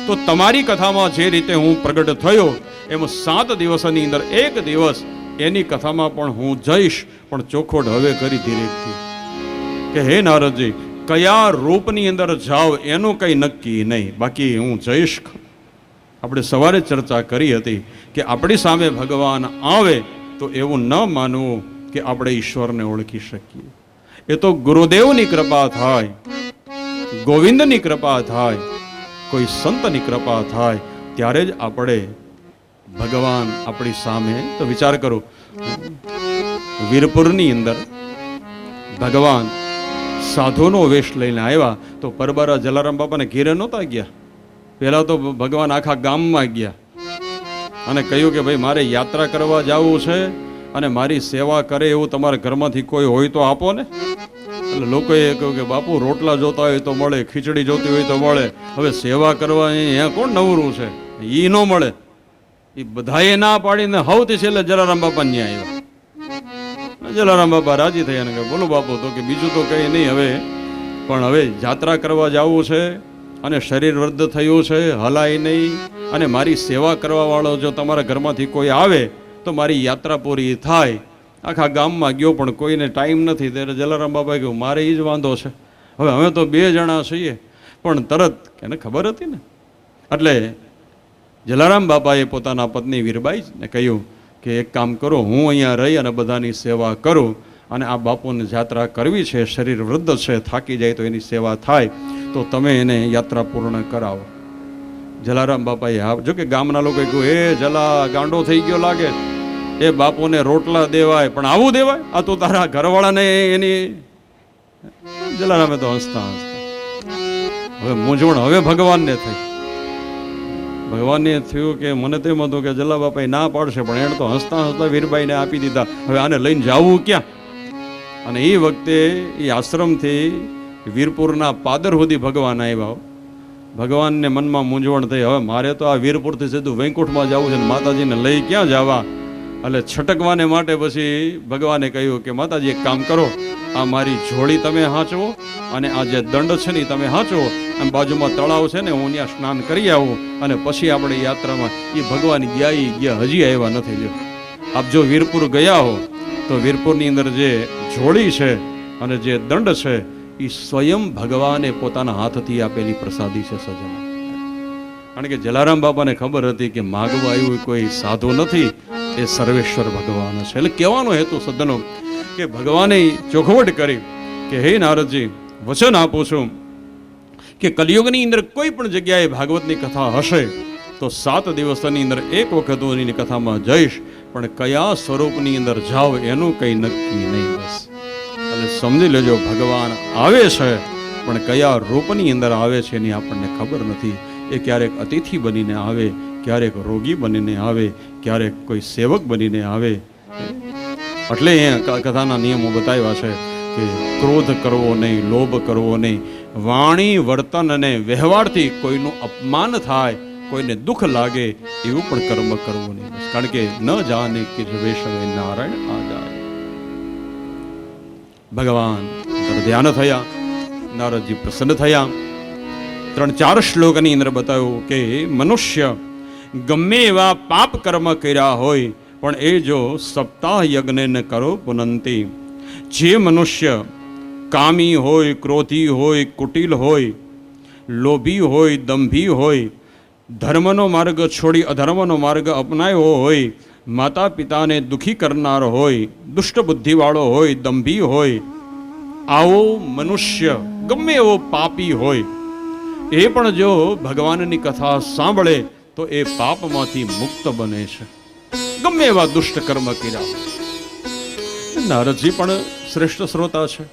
તો તમારી કથામાં જે રીતે હું પ્રગટ થયો એમ 7 દિવસની અંદર એક દિવસ એની કથામાં પણ હું જઈશ, પણ ચોખવટ હવે કરી ધીરેથી કે હે નારદજી, કયા રૂપની અંદર જાઓ એનું કંઈ નક્કી નહીં, બાકી હું જઈશ. આપણે સવારે ચર્ચા કરી હતી કે આપણી સામે ભગવાન આવે તો એવું ન માનવું કે આપણે ઈશ્વરને ઓળખી શકીએ. એ તો ગુરુદેવની કૃપા થાય, ગોવિંદની કૃપા થાય, કોઈ સંતની કૃપા થાય ત્યારે જ આપણે ભગવાન આપણી સામે. તો વિચાર કરો, વીરપુરની અંદર ભગવાન સાધુનો વેશ લઈને આવ્યા તો પરબારા જલારામ બાપાને ઘેરે નહોતા ગયા. પહેલા તો ભગવાન આખા ગામમાં ગયા અને કહ્યું કે ભાઈ મારે યાત્રા કરવા જવું છે અને મારી સેવા કરે એવું તમારા ઘરમાંથી કોઈ હોય તો આપો ને. એટલે લોકોએ કહ્યું કે બાપુ રોટલા જોતા હોય તો મળે, ખીચડી જોતી હોય તો મળે, હવે સેવા કરવા અહીંયા કોણ નવરું છે? એ ન મળે. એ બધાએ ના પાડીને સૌથી છેલ્લે જલારામ બાપા ન્યા આવ્યા. જલારામ બાપા રાજી થયા ને કે બોલો બાપુ, તો કે બીજું તો કંઈ નહીં, હવે પણ હવે યાત્રા કરવા જવું છે અને શરીર વૃદ્ધ થયું છે, હલાય નહીં, અને મારી સેવા કરવા વાળો જો તમારા ઘરમાંથી કોઈ આવે તો મારી યાત્રા પૂરી થાય. આખા ગામમાં ગયો પણ કોઈને ટાઈમ નથી. ત્યારે જલારામ બાપાએ કહ્યું મારે એ જ વાંધો છે. હવે અમે તો 2 જણા છીએ, પણ તરત એને ખબર હતી ને. એટલે જલારામ બાપાએ પોતાના પત્ની વીરબાઈને કહ્યું કે એક કામ કરો, હું અહીંયા રહી અને બધાની સેવા કરું, અને આ બાપુને યાત્રા કરવી છે, શરીર વૃદ્ધ છે, થાકી જાય તો એની સેવા થાય, તો તમે એને યાત્રા પૂર્ણ કરાવો. જલારામ બાપાએ હા. જો કે ગામના લોકોએ કહ્યું એ જલા ગાંડો થઈ ગયો લાગે, એ બાપુને રોટલા દેવાય પણ આવું દેવાય? આ તો તારા ઘરવાળાને એની. જલારામે તો હસતા હસતા હવે મૂંઝવણ હવે ભગવાનને થઈ. ભગવાનને થયું કે મને તો એમ હતું કે જલા બાપાએ ના પાડશે, પણ એને તો હસતા હસતા વીરબાઈને આપી દીધા. હવે આને લઈને જવું ક્યાં? અને એ વખતે એ આશ્રમથી વીરપુરના પાદર સુધી ભગવાન આવ્યા. ભગવાનને મનમાં મૂંઝવણ થઈ, હવે મારે તો આ વીરપુરથી સીધું વૈકુંઠમાં જવું છે, માતાજીને લઈ ક્યાં જવા? એટલે છટકવાને માટે પછી ભગવાને કહ્યું કે માતાજી એક કામ કરો, આ મારી જોડી તમે હાંચવો અને આ જે દંડ છે ને તમે હાંચવો, અને બાજુમાં તળાવ છે ને હું ત્યાં સ્નાન કરી આવું, અને પછી આપણે યાત્રામાં. એ ભગવાન ગયા હજી આવ્યા નથી. જો આપ જો વીરપુર ગયા હો તો વીરપુરની અંદર જે જોડી છે અને જે દંડ છે એ સ્વયં ભગવાને પોતાના હાથથી આપેલી પ્રસાદી છે સજ્જન. કારણ કે જલારામ બાપાને ખબર હતી કે માગવા આવ્યું કોઈ સાધુ નથી, એ સર્વેશ્વર ભગવાન છે. એટલે કહેવાનો હેતુ સજ્જનો કે ભગવાને ચોખવટ કરી કે હે નારદજી, વચન આપું છું કે કલિયુગની અંદર કોઈ પણ જગ્યાએ ભાગવતની કથા હશે તો 7 દિવસની અંદર એક વખત હું એની કથામાં જઈશ, પણ કયા સ્વરૂપની અંદર જાવ એનું કંઈ નક્કી નહીં. બસ એટલે સમજી લેજો, ભગવાન આવે છે પણ કયા રૂપની અંદર આવે છે એની આપણને ખબર નથી. એ ક્યારેક અતિથિ બનીને આવે, ક્યારેક રોગી બનીને આવે, ક્યારેક કોઈ સેવક બનીને આવે. એટલે એ કથાના નિયમો બતાવ્યા છે કે ક્રોધ કરવો નહીં, લોભ કરવો નહીં, વાણી વર્તન અને વ્યવહારથી કોઈનું અપમાન થાય, કોઈને દુઃખ લાગે એવું પણ કર્મ કરવું નહીં. કારણ કે ન જાને કે વેશમે નારાયણ આ જાય. ભગવાન ધ્યાન થયા, નારદજી પ્રસન્ન થયા. 3-4 શ્લોકની અંદર બતાવ્યું કે મનુષ્ય ગમે એવા પાપ કર્મ કર્યા હોય પણ એ જો સપ્તાહ યજ્ઞ ન કરો પુનંતી. જે મનુષ્ય કામી હોય, ક્રોધી હોય, કુટિલ હોય, લોભી હોય, દંભી હોય, ધર્મનો માર્ગ છોડી અધર્મનો માર્ગ અપનાવ્યો હોય, માતા પિતાને દુઃખી કરનાર હોય, દુષ્ટ બુદ્ધિવાળો હોય, દંભી હોય, આવો મનુષ્ય ગમે એવો પાપી હોય, એ પણ જો ભગવાનની કથા સાંભળે તો એ પાપમાંથી મુક્ત બને છે. ગમે એવા દુષ્ટ કર્મ કર્યા. નારદજી પણ શ્રેષ્ઠ શ્રોતા છે.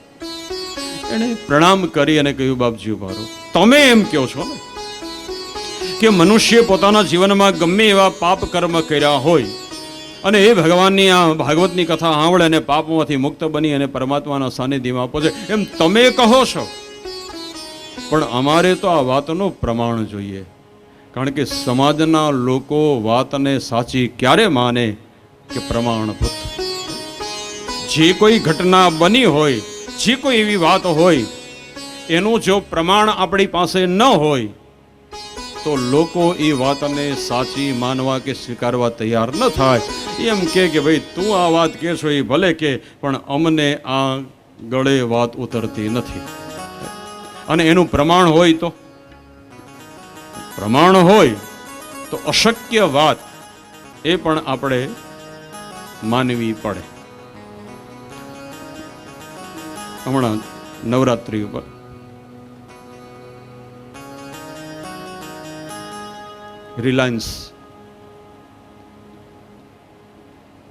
એણે પ્રણામ કરી અને કહ્યું, બાપજી મારો, તમે એમ કહો છો ને કે મનુષ્ય પોતાના જીવનમાં ગમે એવા પાપ કર્મ કર્યા હોય અને એ ભગવાનની આ ભાગવતની કથા સાંભળે અને પાપમાંથી મુક્ત બની અને પરમાત્માના સાનિધ્યમાં પહોંચે, એમ તમે કહો છો. પણ અમારે તો આ વાતનું પ્રમાણ જોઈએ. કારણ કે સમાજના લોકો વાતને સાચી ક્યારે માને કે પ્રમાણભૂત. જે કોઈ ઘટના બની હોય, જે કોઈ એવી વાત હોય, એનું જો પ્રમાણ આપણી પાસે ન હોય તો લોકો એ વાતને સાચી માનવા કે સ્વીકારવા તૈયાર ન થાય. એમ કે ભાઈ તું આ વાત કહે છો એ ભલે કે, પણ અમને આ ગળે વાત ઉતરતી નથી. અને એનું પ્રમાણ હોય તો અશક્ય વાત એ પણ આપણે માનવી પડે. હમણાં નવરાત્રી ઉપર રિલાયન્સ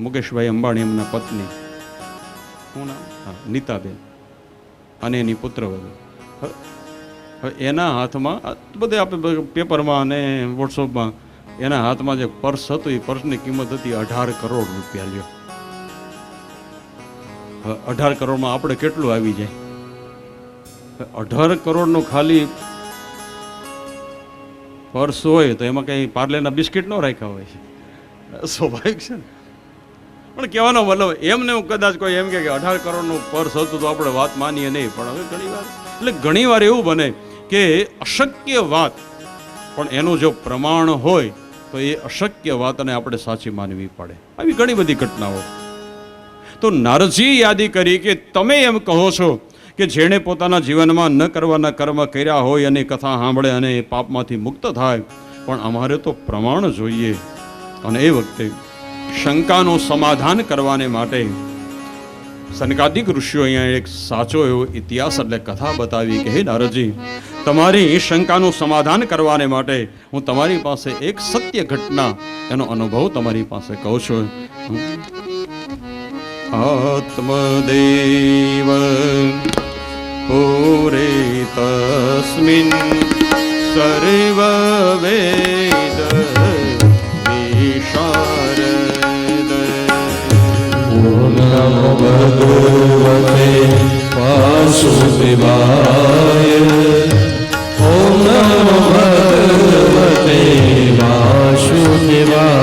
મુકેશભાઈ અંબાણી એમના પત્ની નીતાબેન અને એની પુત્રવધુ, એના હાથમાં બધે આપણે પેપરમાં અને વોટ્સઅપમાં એના હાથમાં જે પર્સ હતું એ પર્સની કિંમત હતી 18 કરોડ રૂપિયા. લ્યો, 18 કરોડમાં આપણે કેટલું આવી જાય? 18 કરોડનું ખાલી પર્સ હોય તો એમાં કંઈ પાર્લેના બિસ્કિટ ન રાખ્યા હોય છે, સ્વાભાવિક છે ને. પણ કહેવાનો મતલબ એમને કદાચ કોઈ એમ કે 18 કરોડનું પર્સ હતું તો આપણે વાત માનીએ નહીં. પણ હવે ઘણી વાર એવું બને કે અશક્ય વાત પણ એનું જો પ્રમાણ હોય તો એ અશક્ય વાતને આપણે સાચી માનવી પડે. આવી ઘણી બધી ઘટનાઓ. તો નારદજી યાદી કરી કે તમે એમ કહો છો કે જેણે પોતાના જીવનમાં ન કરવાના કર્મ કર્યા હોય અને કથા સાંભળે અને એ પાપમાંથી મુક્ત થાય, પણ અમારે તો પ્રમાણ જોઈએ. અને એ વખતે શંકાનું સમાધાન કરવાને માટે સનકાદિક ઋષિઓ અહીંયા એક સાચો એવો ઇતિહાસ એટલે કથા બતાવી કે હે નારદજી, તમારી શંકાનું સમાધાન કરવાને માટે હું તમારી પાસે એક સત્ય ઘટના એનો અનુભવ તમારી પાસે કહું છું. આત્મદેવ પૂરે તસ્મિન સર્વ વેદ વિશારદ. ઓમ નમો ભગવતે વાસુદેવાય. ઓમ નમો ભગવતે વાસુદેવાય.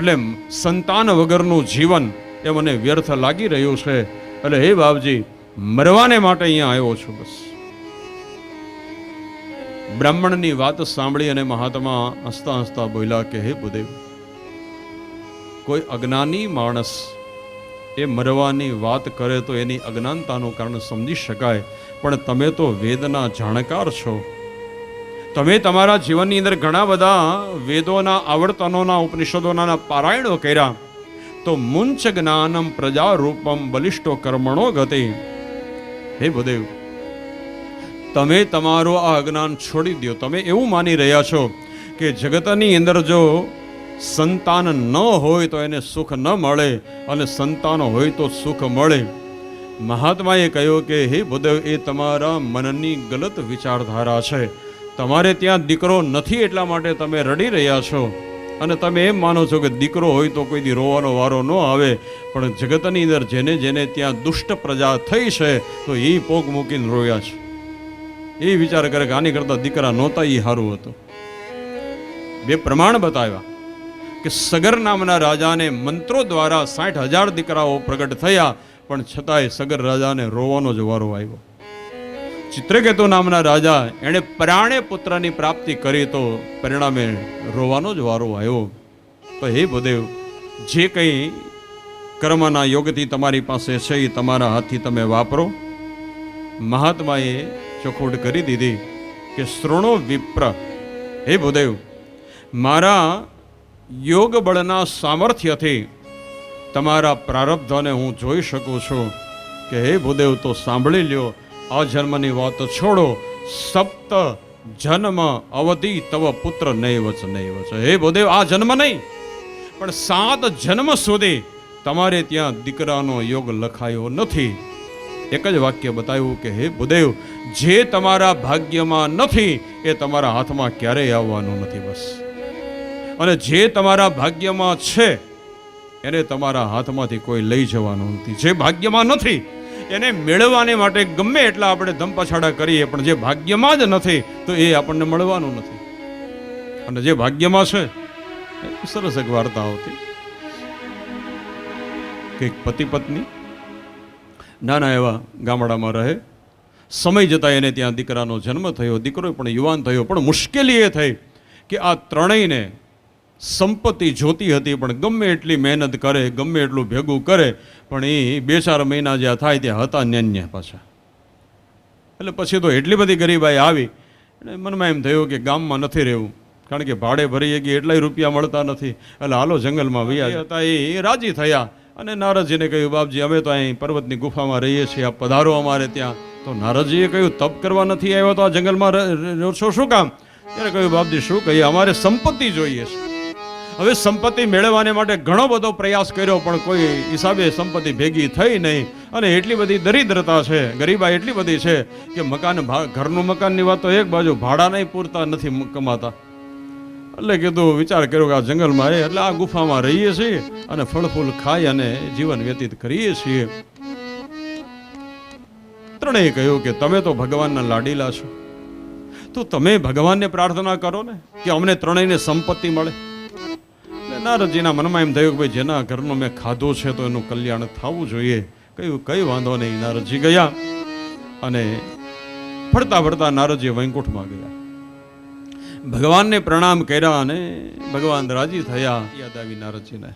એટલે સંતાન વગરનું જીવન એ મને વ્યર્થ લાગી રહ્યું છે. એટલે હે બાપજી, મરવાને માટે અહીંયા આવ્યો છું બસ. બ્રાહ્મણની વાત સાંભળી અને મહાત્મા હસતા હસતા બોલ્યા કે હે ભૂદેવ, કોઈ અજ્ઞાની માણસ એ મરવાની વાત કરે તો એની અજ્ઞાનતાનું કારણ સમજી શકાય, પણ તમે તો વેદના જાણકાર છો. તમે તમારા જીવનની અંદર ઘણા બધા વેદોના આવર્તનોના ઉપનિષદોના પારાયણો કર્યા, તો મુંચ જ્ઞાનમ પ્રજા રૂપમ બલિષ્ઠો કર્મણો ગતિ. હે ભૂદેવ, તમે તમારું આ અજ્ઞાન છોડી દો. તમે એવું માની રહ્યા છો કે જગતની અંદર જો સંતાન ન હોય તો એને સુખ ન મળે, અને સંતાન હોય તો સુખ મળે. મહાત્માએ કહ્યું કે હે ભૂદેવ, એ તમારા મનની ગલત વિચારધારા છે. તમારે ત્યાં દીકરો નથી એટલા માટે તમે રડી રહ્યા છો, અને તમે એમ માનો છો કે દીકરો હોય તો કોઈ દી રોવાનો વારો ન આવે. પણ જગતની અંદર જેને જેને ત્યાં દુષ્ટ પ્રજા થઈ છે તો એ પોગ મૂકીને રોયા છે. એ વિચાર કરે કે આની કરતા દીકરા નહોતા એ સારું હતું. બે પ્રમાણ બતાવ્યા કે સગર નામના રાજાને મંત્રો દ્વારા 60,000 દીકરાઓ પ્રગટ થયા, પણ છતાંય સગર રાજાને રોવાનો જ વારો આવ્યો. ચિત્રકેતુ નામના રાજા એણે પ્રાણે પુત્રની પ્રાપ્તિ કરી તો પરિણામે રોવાનો જ વારો આવ્યો. તો હે ભૂદેવ, જે કંઈ કર્મના યોગથી તમારી પાસે છે એ તમારા હાથથી તમે વાપરો. મહાત્માએ ચોખવટ કરી દીધી કે શ્રોણો વિપ્ર, હે ભૂદેવ, મારા યોગ બળના સામર્થ્યથી તમારા પ્રારબ્ધને હું જોઈ શકું છું. કે હે ભૂદેવ, તો સાંભળી લ્યો, આ જન્મની વાત છોડો. સપ્ત જન્મ અવધિ તવ પુત્ર નૈવચ નૈવચ. હે ભૂદેવ, આ જન્મ નહીં પણ 7 જન્મ સુધી તમારે ત્યાં દીકરાનો યોગ લખાયો નથી. એક જ વાક્ય બતાવ્યું કે હે ભૂદેવ, જે તમારા ભાગ્યમાં નથી એ તમારા હાથમાં ક્યારેય આવવાનું નથી બસ. અને જે તમારા ભાગ્યમાં છે એને તમારા હાથમાંથી કોઈ લઈ જવાનું નથી. જે ભાગ્યમાં નથી એને મેળવવાને માટે ગમે એટલા આપણે ધમપછાડા કરીએ, પણ જે ભાગ્યમાં જ નથી તો એ આપણને મળવાનું નથી. અને જે ભાગ્યમાં છે, સરસ એક વાર્તા આવતી કે એક પતિ પત્ની નાના એવા ગામડામાં રહે. સમય જતાં એને ત્યાં દીકરાનો જન્મ થયો. દીકરો પણ યુવાન થયો, પણ મુશ્કેલી એ થઈ કે આ ત્રણેયને સંપત્તિ જોતી હતી, પણ ગમે એટલી મહેનત કરે, ગમે એટલું ભેગું કરે, પણ એ 2-4 મહિના જ્યાં થાય ત્યાં હતા ન્યાન્ય પાછા. એટલે પછી તો એટલી બધી ગરીબાઈ આવી અને મનમાં એમ થયું કે ગામમાં નથી રહેવું, કારણ કે ભાડે ભરી ગઈ એટલાય રૂપિયા મળતા નથી. એટલે હાલો જંગલમાં વયા હતા. એ રાજી થયા અને નારદજીને કહ્યું, બાપજી, અમે તો અહીં પર્વતની ગુફામાં રહીએ છીએ, આપ પધારો અમારે ત્યાં. તો નારદજીએ કહ્યું, તપ કરવા નથી આવ્યો તો આ જંગલમાં રહો છો શું કામ? ત્યારે કહ્યું, બાપજી શું કહીએ, અમારે સંપત્તિ જોઈએ છે. હવે સંપત્તિ મેળવવાને માટે ઘણો બધો પ્રયાસ કર્યો, પણ કોઈ હિસાબે સંપત્તિ ભેગી થઈ નહીં. અને એટલી બધી દરિદ્રતા છે, ગરીબાઈ એટલી બધી છે કે ઘરનું મકાનની વાત તો એક બાજુ, ભાડાના પૂરતા નથી કમાતા. એટલે કીધું, વિચાર કર્યો કે આ જંગલમાં એટલે આ ગુફામાં રહીએ છીએ અને ફળ ફૂલ ખાઈ અને જીવન વ્યતીત કરીએ છીએ. ત્રણેય કહ્યું કે તમે તો ભગવાનના લાડીલા છો, તો તમે ભગવાનને પ્રાર્થના કરો ને કે અમને ત્રણેયને સંપત્તિ મળે. નારદજીના મનમાં એમ થયું કે ભાઈ, જેના ઘરનો મેં ખાધો છે તો એનું કલ્યાણ થવું જોઈએ. કહ્યું, કઈ વાંધો નહીં. નારદજી ગયા અને ફરતા ફરતા નારદજી વૈકુંઠમાં ગયા. ભગવાનને પ્રણામ કર્યા અને ભગવાન રાજી થયા. યાદ આવી નારદજીને.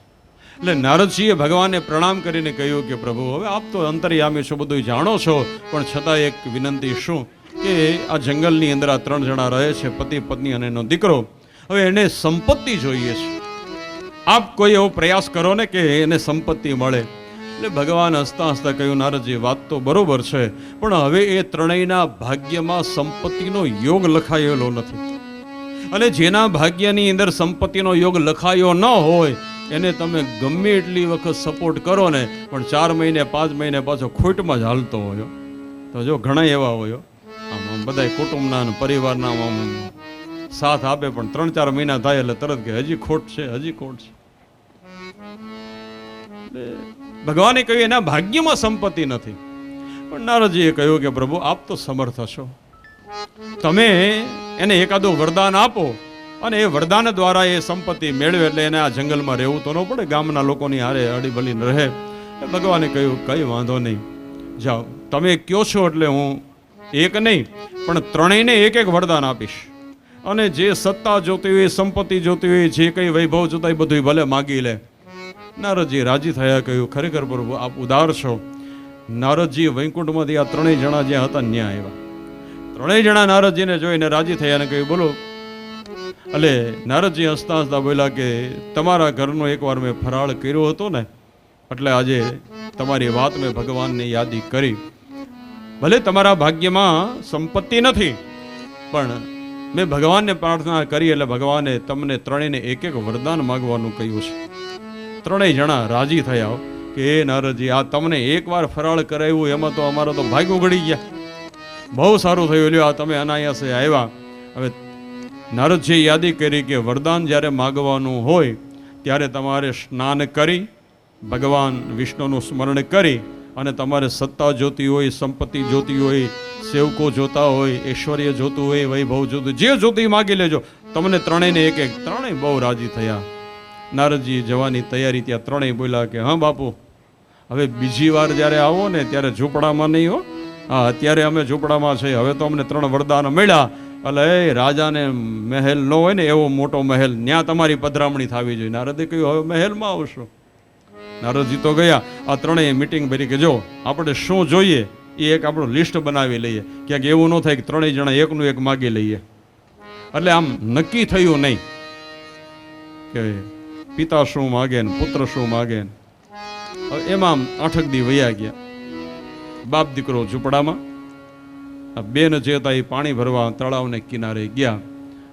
એટલે નારદજીએ ભગવાનને પ્રણામ કરીને કહ્યું કે પ્રભુ, હવે આપ તો અંતર્યામી છો, બધું જાણો છો, પણ છતાં એક વિનંતી શું કે આ જંગલની અંદર આ 3 જણા રહે છે, પતિ પત્ની અને એનો દીકરો. હવે એને સંપત્તિ જોઈએ છે. આપ કોઈ એવો પ્રયાસ કરો ને કે એને સંપત્તિ મળે. એટલે ભગવાન હસતા હસતા કહ્યું, નારદજી, વાત તો બરોબર છે, પણ હવે એ ત્રણેયના ભાગ્યમાં સંપત્તિનો યોગ લખાયેલો નથી. અને જેના ભાગ્યની અંદર સંપત્તિનો યોગ લખાયો ન હોય એને તમે ગમે એટલી વખત સપોર્ટ કરો ને, પણ 4 મહિને 5 મહિને પાછો ખોટમાં જ હાલતો હોય. તો જો ઘણા એવા હોય, આમ બધા કુટુંબના અને પરિવારના આમ સાથ આપે, પણ 3-4 મહિના થાય એટલે તરત કે હજી ખોટ છે, હજી ખોટ છે. ભગવાને કહ્યું એના ભાગ્યમાં સંપત્તિ નથી. પણ નારદજીએ કહ્યું કે પ્રભુ, આપ તો સમર્થ છો, તમે એને એકાદું વરદાન આપો અને એ વરદાન દ્વારા એ સંપત્તિ મેળવે એટલે એને આ જંગલમાં રહેવું તો ન પડે, ગામના લોકોની હારે હળીભળીને રહે. ભગવાને કહ્યું કંઈ વાંધો નહીં, જાઓ તમે કયો છો એટલે હું એક નહીં પણ ત્રણેયને એક એક વરદાન આપીશ. અને જે સત્તા જોતી હોય, સંપત્તિ જોતી હોય, જે કંઈ વૈભવ જોતા હોય બધું ભલે માગી લે. નારદજી રાજી થયા, કહ્યું ખરેખર પ્રભુ આપ ઉદાર છો. નારદજી વૈકુંઠમાંથી આ ત્રણેય જણા જ્યાં હતા ત્યાં આવ્યા. ત્રણેય જણા નારદજીને જોઈને રાજી થયા અને કહ્યું બોલો. એટલે નારદજી હસતા હસતા બોલ્યા કે તમારા ઘરનો એકવાર મેં ફરાળ કર્યો હતો ને એટલે આજે તમારી વાત મેં ભગવાનને યાદી કરી. ભલે તમારા ભાગ્યમાં સંપત્તિ નથી પણ મેં ભગવાનને પ્રાર્થના કરી એટલે ભગવાને તમને ત્રણેયને એક એક વરદાન માગવાનું કહ્યું છે. ત્રણેય જણા રાજી થયા કે હે નારદજી આ તમને એકવાર ફરાળ કરાવ્યું એમાં તો અમારા તો ભાગ ઉઘડી ગયા. બહુ સારું થયું લ્યો આ તમે અનાયાસે આવ્યા. હવે નારદજીએ યાદી કરી કે વરદાન જ્યારે માગવાનું હોય ત્યારે તમારે સ્નાન કરી ભગવાન વિષ્ણુનું સ્મરણ કરી અને તમારે સત્તા જોતી હોય, સંપત્તિ જોતી હોય, સેવકો જોતા હોય, ઐશ્વર્ય જોતું હોય, વૈભવ જોતું, જે જોતું માગી લેજો. તમને ત્રણેયને એક એક. ત્રણેય બહુ રાજી થયા. નારદજી જવાની તૈયારી ત્યાં ત્રણેય બોલ્યા કે હા બાપુ હવે બીજી વાર જ્યારે આવો ને ત્યારે ઝૂંપડામાં નહીં હો. હા અત્યારે અમે ઝૂંપડામાં છે, હવે તો અમને 3 વરદાન મળ્યા એટલે એ રાજાને મહેલ ન હોય ને એવો મોટો મહેલ ત્યાં તમારી પધરામણી થવી જોઈએ. નારદે કહ્યું હવે મહેલમાં આવશો. નારદજી તો ગયા. આ ત્રણેય મિટિંગ ભરી કે જો આપણે શું જોઈએ એ એક આપણું લિસ્ટ બનાવી લઈએ, ક્યાંક એવું ન થાય કે ત્રણેય જણા એકનું એક માગી લઈએ. એટલે આમ નક્કી થયું નહીં કે પિતા શું માગે ને પુત્ર શું માગે ને. એમાં 8 દી વયા ગયા. બાપ દીકરો ઝૂંપડામાં, બેન જે હતા એ પાણી ભરવા તળાવને કિનારે ગયા.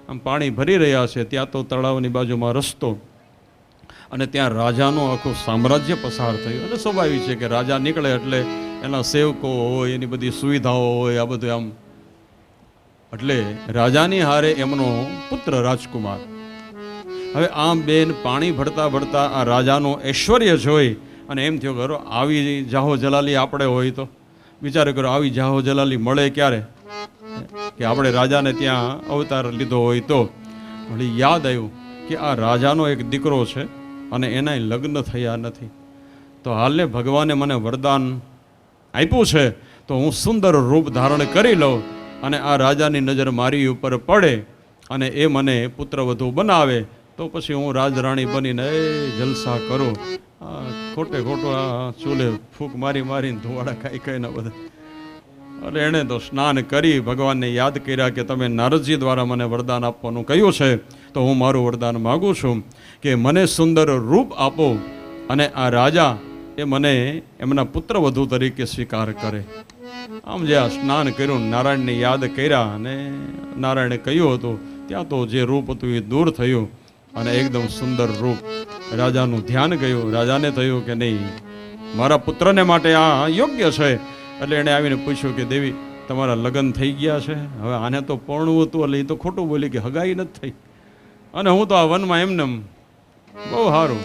આમ પાણી ભરી રહ્યા છે ત્યાં તો તળાવની બાજુમાં રસ્તો અને ત્યાં રાજાનું આખું સામ્રાજ્ય પસાર થયું. અને સ્વાભાવિક છે કે રાજા નીકળે એટલે એના સેવકો હોય, એની બધી સુવિધાઓ હોય, આ બધું આમ. એટલે રાજાની હારે એમનો પુત્ર રાજકુમાર. હવે આમ બેન પાણી ભરતા ભરતા આ રાજાનું ઐશ્વર્ય જોઈ અને એમ થયો કરો આવી જાહો જલાલી આપણે હોય તો વિચાર કરો આવી જાહો જલાલી મળે ક્યારે કે આપણે રાજાને ત્યાં અવતાર લીધો હોય તો. વળી યાદ આવ્યું કે આ રાજાનો એક દીકરો છે અને એના લગ્ન થયા નથી, તો હાલને ભગવાને મને વરદાન આપ્યું છે તો હું સુંદર રૂપ ધારણ કરી લઉં અને આ રાજાની નજર મારી ઉપર પડે અને એ મને પુત્રવધુ બનાવે તો પછી હું રાજરાણી બનીને જલસા કરું. ખોટે ખોટો આ ચૂલે ફૂંક મારી મારીને ધુવાડા ખાઈ ખાઈને બધા. એટલે એણે તો સ્નાન કરી ભગવાનને યાદ કર્યા કે તમે નારદજી દ્વારા મને વરદાન આપવાનું કહ્યું છે તો હું મારું વરદાન માગું છું કે મને સુંદર રૂપ આપો અને આ રાજા એ મને એમના પુત્રવધુ તરીકે સ્વીકાર કરે. આમ જે આ સ્નાન કર્યું, નારાયણને યાદ કર્યા અને નારાયણે કહ્યું હતું ત્યાં તો જે રૂપ હતું એ દૂર થયું અને એકદમ સુંદર રૂપ. રાજાનું ધ્યાન ગયું. રાજાને થયું કે નહીં મારા પુત્રને માટે આ યોગ્ય છે. એટલે એણે આવીને પૂછ્યું કે દેવી તમારા લગ્ન થઈ ગયા છે? હવે આને તો પરણવું હતું એટલે એ તો ખોટું બોલી કે હગાઈ નથી થઈ અને હું તો આ વનમાં એમને બહુ સારું.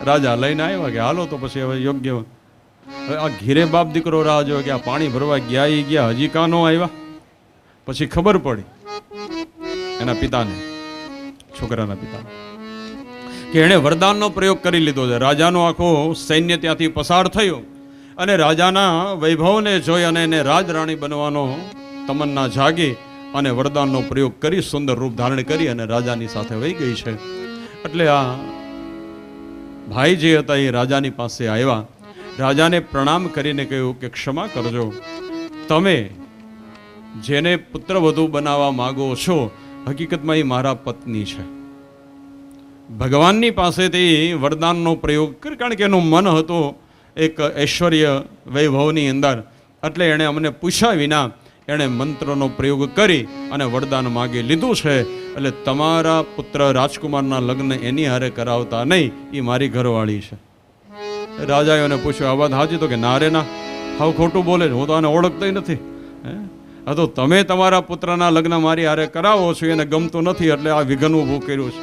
રાજા લઈને આવ્યા કે હાલો તો પછી હવે યોગ્ય. હવે આ ઘીરે બાપ દીકરો રાહ જોયો કે આ પાણી ભરવા ગયા એ ગયા હજી કાં ન આવ્યા. પછી ખબર પડી એના પિતાને, છોકરાના પિતાને, કે એણે વરદાનનો પ્રયોગ કરી લીધો છે. રાજાનો આખો સૈન્ય ત્યાંથી પસાર થયો અને રાજાના વૈભવને જોઈ અને એને રાજરાણી બનવાનો તમન્ના જાગી અને વરદાનનો પ્રયોગ કરી સુંદર રૂપ ધારણ કરી અને રાજાની સાથે વહી ગઈ છે. એટલે આ ભાઈ જે હતા એ રાજાની પાસે આવ્યા. રાજાને પ્રણામ કરીને કહ્યું કે ક્ષમા કરજો, તમે જેને પુત્રવધુ બનાવવા માગો છો હકીકતમાં એ મારા પત્ની છે. ભગવાનની પાસેથી વરદાનનો પ્રયોગ કરી કારણ કે એનું મન હતું એક ઐશ્વર્ય વૈભવની અંદર. એટલે એણે અમને પૂછ્યા વિના એણે મંત્રનો પ્રયોગ કરી અને વરદાન માગી લીધું છે. એટલે તમારા પુત્ર રાજકુમારના લગ્ન એની હારે કરાવતા નહીં, એ મારી ઘરવાળી છે. રાજાએ એને પૂછ્યું આ વાત સાચી? તો કે ના રે ના, હાવ ખોટું બોલે છે, હું તો આને ઓળખતોય નથી. આ તો તમે તમારા પુત્રના લગ્ન મારી હારે કરાવો છો, એને ગમતું નથી એટલે આ વિઘન ઊભું કર્યું છે.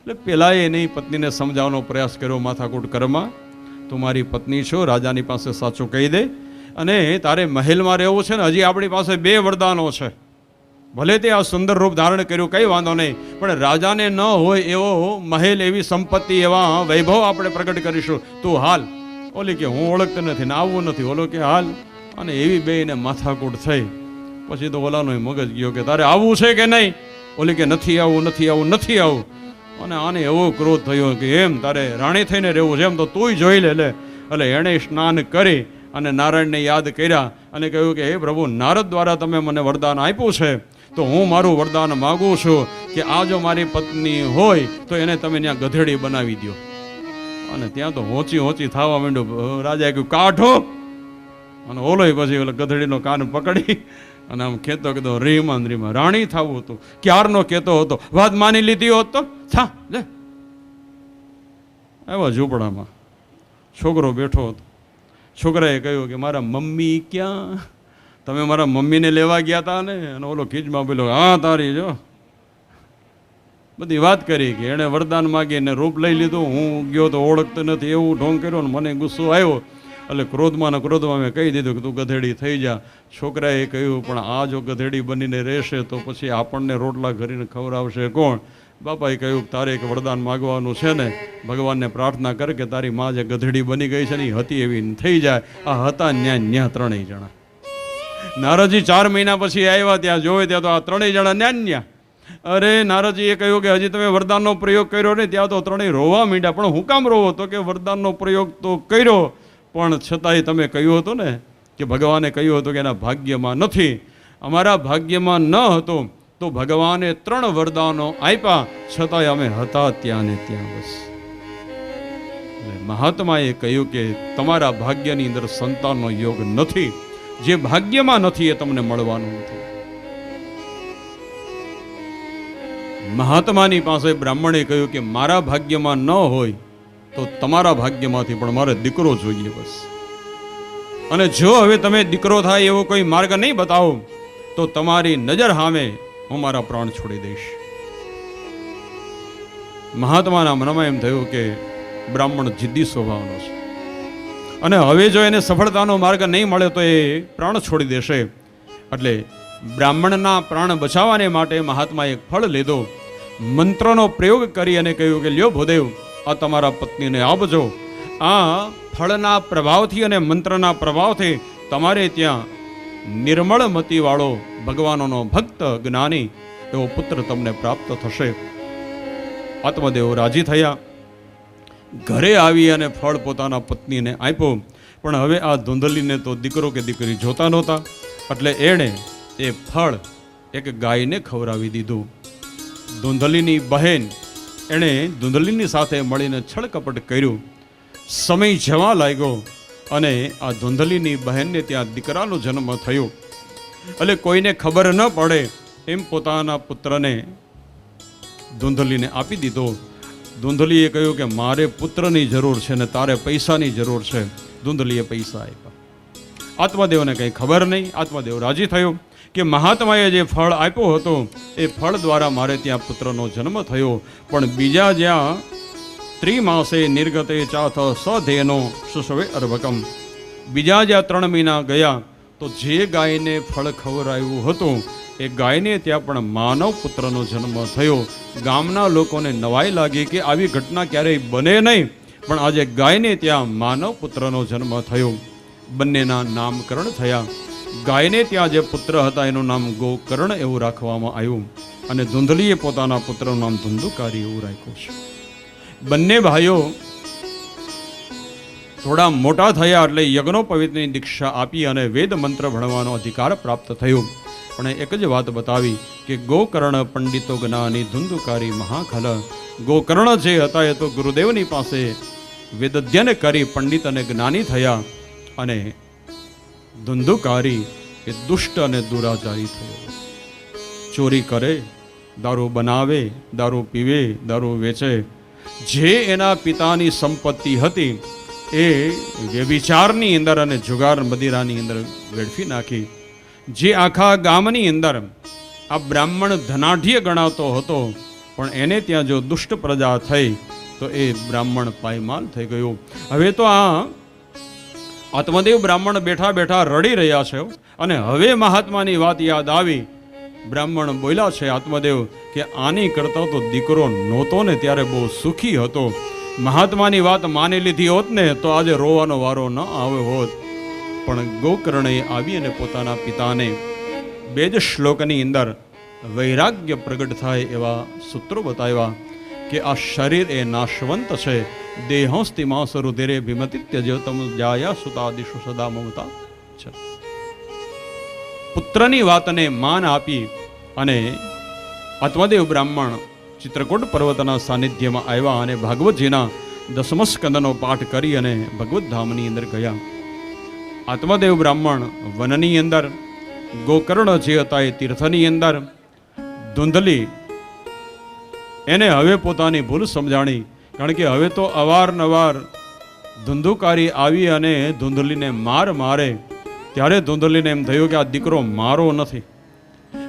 એટલે પેલા એની પત્નીને સમજાવવાનો પ્રયાસ કર્યો, માથાકૂટ કરમાં તું મારી પત્ની છો, રાજાની પાસે સાચું કહી દે અને તારે મહેલમાં રહેવું છે ને હજી આપણી પાસે 2 વરદાનો છે. ભલે તે આ સુંદર રૂપ ધારણ કર્યું, કંઈ વાંધો નહીં, પણ રાજાને ન હોય એવો મહેલ, એવી સંપત્તિ, એવા વૈભવ આપણે પ્રગટ કરીશું. તું હાલ. ઓલી કે હું ઓળખતો નથી ને આવવું નથી. ઓલો કે હાલ. અને એવી બેયને માથાકૂટ થઈ. પછી તો ઓલાનો મગજ ગયો કે તારે આવવું છે કે નહીં? ઓલી કે નથી આવવું, નથી આવવું, નથી આવવું. અને આને એવો ક્રોધ થયો કે એમ તારે રાણી થઈને રહેવું છે, એમ તો તુંય જોઈ લે. એટલે એણે સ્નાન કરી અને નારાયણને યાદ કર્યા અને કહ્યું કે હે પ્રભુ, નારદ દ્વારા તમે મને વરદાન આપ્યું છે, તો હું મારું વરદાન માગું છું કે આ જો મારી પત્ની હોય તો એને તમે ત્યાં ગધેડી બનાવી દો. અને ત્યાં તો હોંચી હોંચી થવા માંડ્યું. રાજાએ કહ્યું કાઢો. અને ઓલોય પછી ઓલો ગધેડીનો કાન પકડી અને આમ કહેતો કીધો રીમાં રીમાં રાણી થવું હતું. ક્યારનો કહેતો હતો, વાત માની લીધી હોત તો થા લે. એવા ઝૂંપડામાં છોકરો બેઠો હતો. છોકરાએ કહ્યું કે મારા મમ્મી ક્યાં? તમે મારા મમ્મીને લેવા ગયા હતા ને? અને ઓલો ખીજમાં બોલ્યો હા તારી જો. બધી વાત કરી કે એણે વરદાન માગીને રૂપ લઈ લીધું, હું ગયો તો ઓળખતો નથી, એવું ઢોંગ કર્યો ને મને ગુસ્સો આવ્યો. એટલે ક્રોધમાં મેં કહી દીધું કે તું ગધેડી થઈ જા. છોકરાએ કહ્યું પણ આ જો ગધેડી બનીને રહેશે તો પછી આપણને રોટલા ઘરીને ખવડાવશે કોણ? બાપાએ કહ્યું તારે એક વરદાન માગવાનું છે ને, ભગવાનને પ્રાર્થના કર કે તારી માં જે ગધેડી બની ગઈ છે ને એ હતી એવી થઈ જાય. આ હતા ન્યા ત્રણેય જણા. નારદજી 4 મહિના પછી આવ્યા, ત્યાં જોવે ત્યાં તો આ ત્રણેય જણા ન્યા. અરે નારદજીએ કહ્યું કે હજી તમે વરદાનનો પ્રયોગ કર્યો ને? ત્યાં તો ત્રણેય રોવા માંડ્યા. પણ હું કામ રોવો? તો કે વરદાનનો પ્રયોગ તો કર્યો, પણ છતાંય તમે કહ્યું હતું ને કે ભગવાને કહ્યું હતું કે એના ભાગ્યમાં નથી. અમારા ભાગ્યમાં ન હતો તો ભગવાને 3 વરદાનો આપ્યા, છતાંય અમે હતા ત્યાં ને ત્યાં. બસ મહાત્માએ કહ્યું કે તમારા ભાગ્યની અંદર સંતાનનો યોગ નથી. જે ભાગ્યમાં નથી એ તમને મળવાનું નથી. મહાત્માની પાસે બ્રાહ્મણે કહ્યું કે મારા ભાગ્યમાં ન હોય તો તમારા ભાગ્યમાંથી પણ મારે દીકરો જોઈએ બસ. અને જો હવે તમે દીકરો થાય એવો કોઈ માર્ગ નહીં બતાવો તો તમારી નજર સામે હું મારા પ્રાણ છોડી દઈશ. મહાત્માના મનમાં એમ થયું કે બ્રાહ્મણ જિદ્દી સ્વભાવનો છે અને હવે જો એને સફળતાનો માર્ગ નહીં મળે તો એ પ્રાણ છોડી દેશે. એટલે બ્રાહ્મણના પ્રાણ બચાવવાને માટે મહાત્માએ એક ફળ લીધો, મંત્રનો પ્રયોગ કરી અને કહ્યું કે લ્યો ભૂદેવ, આ તમારા પત્નીને આપજો. આ ફળના પ્રભાવથી અને મંત્રના પ્રભાવથી તમારે ત્યાં નિર્મળ મતિવાળો ભગવાનનો ભક્ત જ્ઞાની એવો પુત્ર તમને પ્રાપ્ત થશે. આત્મદેવ રાજી થયા. ઘરે આવી અને ફળ પોતાના પત્નીને આપ્યો. પણ હવે આ ધૂંધલીને તો દીકરો કે દીકરી જોતા નહોતા, એટલે એણે એ ફળ એક ગાયને ખવડાવી દીધું. ધૂંધલીની બહેન એણે ધૂંધલીની સાથે મળીને છળકપટ કર્યું. સમય જવા લાગ્યો અને આ ધૂંધલીની બહેનને ત્યાં દીકરાનો જન્મ થયો. એટલે કોઈને ખબર ન પડે એમ પોતાના પુત્રને ધૂંધલીને આપી દીધો. ધૂંધલીએ કહ્યું કે મારે પુત્રની જરૂર છે ને તારે પૈસાની જરૂર છે. ધૂંધલીએ પૈસા આપ્યા. આત્મદેવને કંઈ ખબર નહીં. આત્મદેવ રાજી થયો કે મહાત્માએ જે ફળ આપ્યો હતો એ ફળ દ્વારા મારે ત્યાં પુત્રનો જન્મ થયો. પણ બીજા જ્યાં ત્રિમાસે નિર્ગતે ચાથ સધેનો સુસવે અર્ભકમ, બીજા જ્યાં 3 મહિના ગયા તો જે ગાયને ફળ ખવડાવ્યું હતું એ ગાયને ત્યાં પણ માનવ પુત્રનો જન્મ થયો. ગામના લોકોને નવાઈ લાગી કે આવી ઘટના ક્યારેય બને નહીં, પણ આજે ગાયને ત્યાં માનવ પુત્રનો જન્મ થયો. બંનેના નામકરણ થયા. ગાયને ત્યાં જે પુત્ર હતા એનું નામ ગોકર્ણ એવું રાખવામાં આવ્યું અને ધૂંધલીએ પોતાના પુત્રનું નામ ધુંધુકારી એવું રાખ્યું છે. બંને ભાઈઓ થોડા મોટા થયા એટલે યજ્ઞોપવિતની દીક્ષા આપી અને વેદ મંત્ર ભણવાનો અધિકાર પ્રાપ્ત થયો. પણ એક જ વાત બતાવી કે ગોકર્ણ પંડિતો જ્ઞાની ધુંધુકારી મહાખલ. ગોકર્ણ જે હતા એ તો ગુરુદેવની પાસે વેદઅધ્યયન કરી પંડિત અને જ્ઞાની થયા અને ધુંધુકારી એ દુષ્ટ અને દુરાચારી થયો. ચોરી કરે, દારૂ બનાવે, દારૂ પીવે, દારૂ વેચે. જે એના પિતાની સંપત્તિ હતી એ વ્યભિચારની અંદર અને જુગાર મદિરાની અંદર વેડફી નાખી. જે આખા ગામની અંદર આ બ્રાહ્મણ ધનાઢ્ય ગણાતો હતો, પણ એને ત્યાં જો દુષ્ટ પ્રજા થઈ તો એ બ્રાહ્મણ પાયમાલ થઈ ગયો. હવે તો આ આત્મદેવ બ્રાહ્મણ બેઠા બેઠા રડી રહ્યા છે અને હવે મહાત્માની વાત યાદ આવી બ્રાહ્મણ બોલ્યા છે આત્મદેવ કે આની કરતા તો દીકરો નહોતો ને ત્યારે બહુ સુખી હતો. મહાત્માની વાત માની લીધી હોત ને તો આજે રોવાનો વારો ન આવ્યો હોત. પણ ગોકર્ણે આવી અને પોતાના પિતાને 2 જ શ્લોકની અંદર વૈરાગ્ય પ્રગટ થાય એવા સૂત્રો બતાવ્યા કે આ શરીર એ નાશવંત છે. દેહોસ્તિ માંસ રુધિરે ભીમતિત્ય તમ જાયા સુતાદિશુ સદા મમતા છે. પુત્રની વાતને માન આપી અને આત્મદેવ બ્રાહ્મણ ચિત્રકૂટ પર્વતના સાનિધ્યમાં આવ્યા અને ભાગવતજીના 10મ સ્કંદનો પાઠ કરી અને ભગવત ધામની અંદર ગયા. આત્મદેવ બ્રાહ્મણ વનની અંદર, ગોકર્ણ જે હતા એ તીર્થની અંદર. ધૂંધલી એને હવે પોતાની ભૂલ સમજાણી, કારણ કે હવે તો અવારનવાર ધુંધુકારી આવી અને ધૂંધલીને મારે. ત્યારે ધૂંધલીને એમ થયું કે આ દીકરો મારો નથી,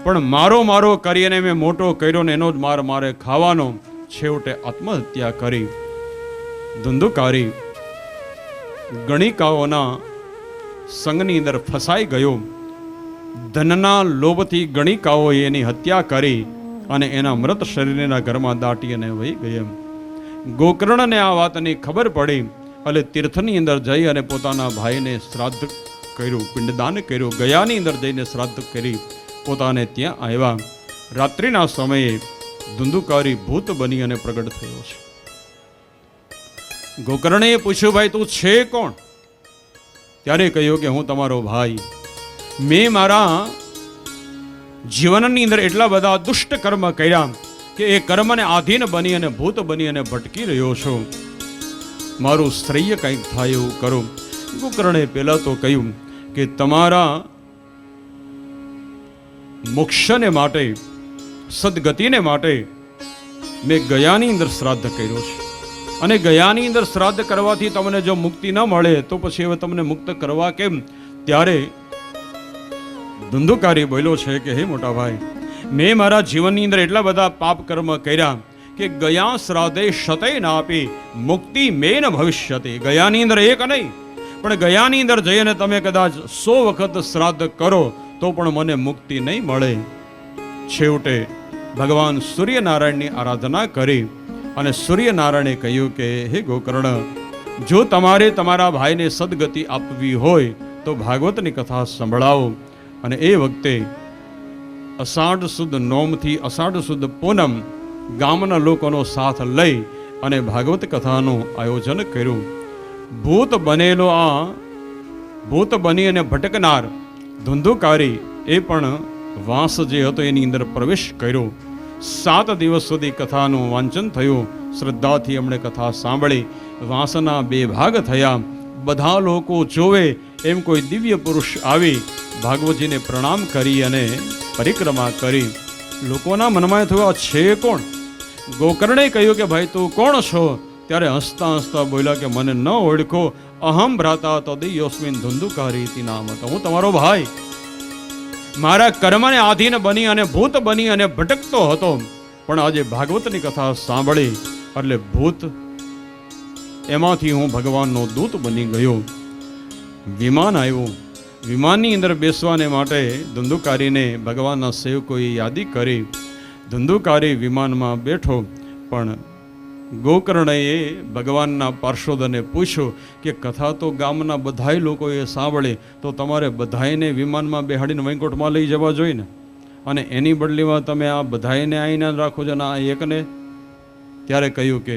પણ મારો કરીને મેં મોટો કર્યો ને એનો જ મારે ખાવાનો. છેવટે આત્મહત્યા કરી. ધુંધુકારી ગણિકાઓના સંગની અંદર ફસાઈ ગયો. ધનના લોભથી ગણિકાઓએ એની હત્યા કરી અને એના મૃત શરીરના ઘરમાં દાટી અને વહી ગયા. ગોકર્ણને આ વાતની ખબર પડી એટલે તીર્થની અંદર જઈ અને પોતાના ભાઈને શ્રાદ્ધ કર્યું, પિંડદાન કર્યું. ગયાની અંદર જઈને શ્રાદ્ધ કરી પોતાને ત્યાં આવ્યા. રાત્રિના સમયે ધુંધુકારી ભૂત બની અને પ્રગટ થયો છે. ગોકર્ણે પૂછ્યું, ભાઈ તું છે કોણ? ત્યારે કહ્યું કે હું તમારો ભાઈ. મેં મારા જીવનની અંદર એટલા બધા દુષ્ટ કર્મ કર્યા કે એ કર્મને આધીન બની અને ભૂત બની અને ભટકી રહ્યો છું. મારું શ્રેય કંઈક થાય એવું કરું. ગોકર્ણે પહેલા તો કહ્યું કે તમારા મોક્ષને માટે, સદગતિને માટે મેં ગયાની અંદર શ્રાદ્ધ કર્યો છે અને ગયાની અંદર શ્રાદ્ધ કરવાથી તમને જો મુક્તિ ન મળે તો પછી હવે તમને મુક્ત કરવા કેમ? ત્યારે ધુંધુકારી બોલ્યો છે કે હે મોટા ભાઈ, મેં મારા જીવનની અંદર એટલા બધા પાપ કર્મ કર્યા કે ગયા શ્રાદ્ધે શતય ના આપી મુક્તિ મેન ભવિષ્યતિ. ગયાની અંદર એક નહીં પણ ગયાની અંદર જઈને તમે કદાચ 100 વખત શ્રાદ્ધ કરો તો પણ મને મુક્તિ નહીં મળે. છેવટે ભગવાન સૂર્યનારાયણની આરાધના કરી અને સૂર્યનારાયણે કહ્યું કે હે ગોકર્ણ, જો તમારે તમારા ભાઈને સદગતિ આપવી હોય તો ભાગવતની કથા સંભળાવો. અને એ વખતે અષાઢ સુદ નોમથી અષાઢ સુદ પૂનમ ગામના લોકોનો સાથ લઈ અને ભાગવત કથાનું આયોજન કર્યું. ભૂત બની અને ભટકનાર ધુંધુકારી એ પણ વાંસ જે હતો એની અંદર પ્રવેશ કર્યો. 7 દિવસ સુધી કથાનું વાંચન થયું. શ્રદ્ધાથી એમણે કથા સાંભળી. વાંસના 2 ભાગ થયા. બધા લોકો જોવે એમ કોઈ દિવ્ય પુરુષ આવી ભાગવતજીને પ્રણામ કરી અને પરિક્રમા કરી. લોકોના મનમાં થયું આ છે કોણ? ગોકર્ણે કહ્યું કે ભાઈ તું કોણ છો? ત્યારે હસતા હસતા બોલ્યા કે મને ન ઓળખો, અહમ ભ્રાતા તદયોસ્મિન ધુંધુકારી ઇતિ નામ. હું તમારો ભાઈ. મારા કર્મને આધીન બની અને ભૂત બની અને ભટકતો હતો, પણ આજે ભાગવતની કથા સાંભળી એટલે ભૂત એમાંથી હું ભગવાનનો દૂત બની ગયો. વિમાન આવ્યું. વિમાનની અંદર બેસવાને માટે ધુંધુકારીને ભગવાનના સેવકોએ યાદી કરી. ધુંધુકારી વિમાનમાં બેઠો, પણ ગોકર્ણએ ભગવાનના પાર્ષદને પૂછ્યું કે કથા તો ગામના બધાય લોકોએ સાંભળી, તો તમારે બધાયને વિમાનમાં બેહાડીને વૈકુંઠમાં લઈ જવા જોઈએ ને, અને એની બદલીમાં તમે આ બધાયને આઈને રાખો છો ને આ એકને. ત્યારે કહ્યું કે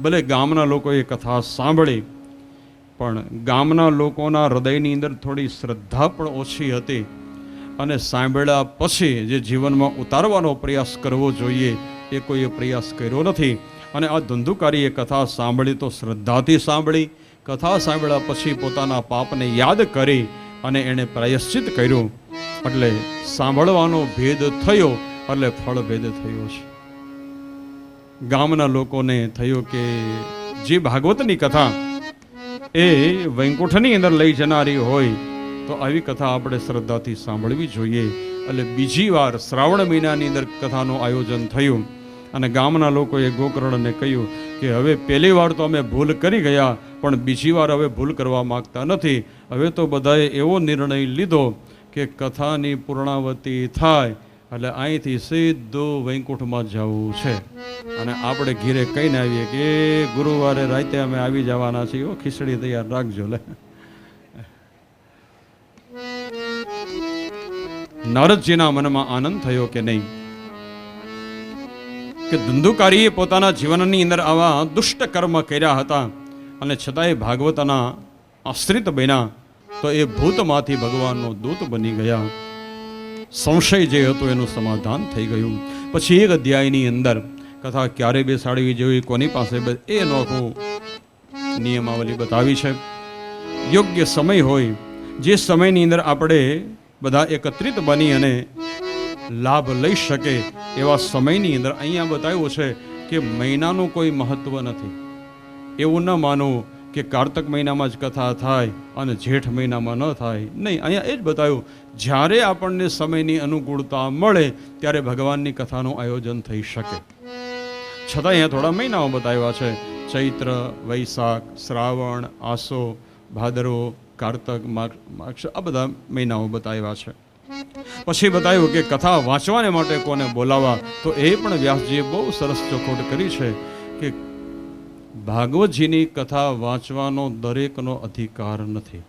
ભલે ગામના લોકોએ કથા સાંભળી, પણ ગામના લોકોના હૃદયની અંદર થોડી શ્રદ્ધા પણ ઓછી હતી અને સાંભળ્યા પછી જે જીવનમાં ઉતારવાનો પ્રયાસ કરવો જોઈએ એ કોઈએ પ્રયાસ કર્યો નથી. અને આ ધુંધુકારીએ કથા સાંભળી તો શ્રદ્ધાથી સાંભળી. કથા સાંભળ્યા પછી પોતાના પાપને યાદ કરી અને એણે પ્રાયશ્ચિત કર્યું. એટલે સાંભળવાનો ભેદ થયો એટલે ફળ ભેદ થયો છે. ગામના લોકોને થયું કે જે ભાગવતની કથા એ વૈકુંઠની અંદર લઈ જનારી હોય તો આવી કથા આપણે શ્રદ્ધાથી સાંભળવી જોઈએ. એટલે બીજી વાર શ્રાવણ મહિનાની અંદર કથાનું આયોજન થયું અને ગામના લોકોએ ગોકર્ણને કહ્યું કે હવે પહેલી વાર તો અમે ભૂલ કરી ગયા, પણ બીજી વાર હવે ભૂલ કરવા માગતા નથી. હવે તો બધાએ એવો નિર્ણય લીધો કે કથાની પૂર્ણાવતી થાય એટલે અહીંથી સીધું વૈકુંઠમાં જવું છે. અને આપણે ઘીરે કહીને આવીએ કે ગુરુવારે રાતે અમે આવી જવાના છીએ, ખીચડી તૈયાર રાખજો. લે નારદજીના મનમાં આનંદ થયો કે નહીં, કે ધંધુકારીએ પોતાના જીવનની અંદર આવા દુષ્ટ કર્મ કર્યા હતા અને છતાંય ભાગવતના આશ્રિત બન્યા તો એ ભૂતમાંથી ભગવાનનો દૂત બની ગયા. સંશય જે હતો એનું સમાધાન થઈ ગયું. પછી એક અધ્યાયની અંદર કથા ક્યારે બેસાડવી જોઈએ, કોની પાસે, એ નોખું નિયમાવલી બતાવી છે. યોગ્ય સમય હોય, જે સમયની અંદર આપણે બધા એકત્રિત બની અને લાભ લઈ શકે એવા સમયની અંદર અહીંયા બતાવ્યું છે કે મહિનાનું કોઈ મહત્વ નથી. એવું ન માનો કે કાર્તક મહિનામાં જ કથા થાય અને જેઠ મહિનામાં ન થાય, નહીં. અહીંયા એ જ બતાવ્યું, જ્યારે આપણને સમયની અનુકૂળતા મળે ત્યારે ભગવાનની કથાનું આયોજન થઈ શકે. છતાં અહીંયા થોડા મહિનાઓ બતાવ્યા છે: ચૈત્ર, વૈશાખ, શ્રાવણ, આસો, ભાદરવો, કાર્તક, માક્ષ, આ બધા મહિનાઓ બતાવ્યા છે. પછી બતાવ્યું કે કથા વાંચવાને માટે કોને બોલાવવા, તો એ પણ વ્યાસજીએ બહુ સરસ ચોખવટ કરી છે કે ભાગવતજીની કથા વાંચવાનો દરેકનો અધિકાર નથી.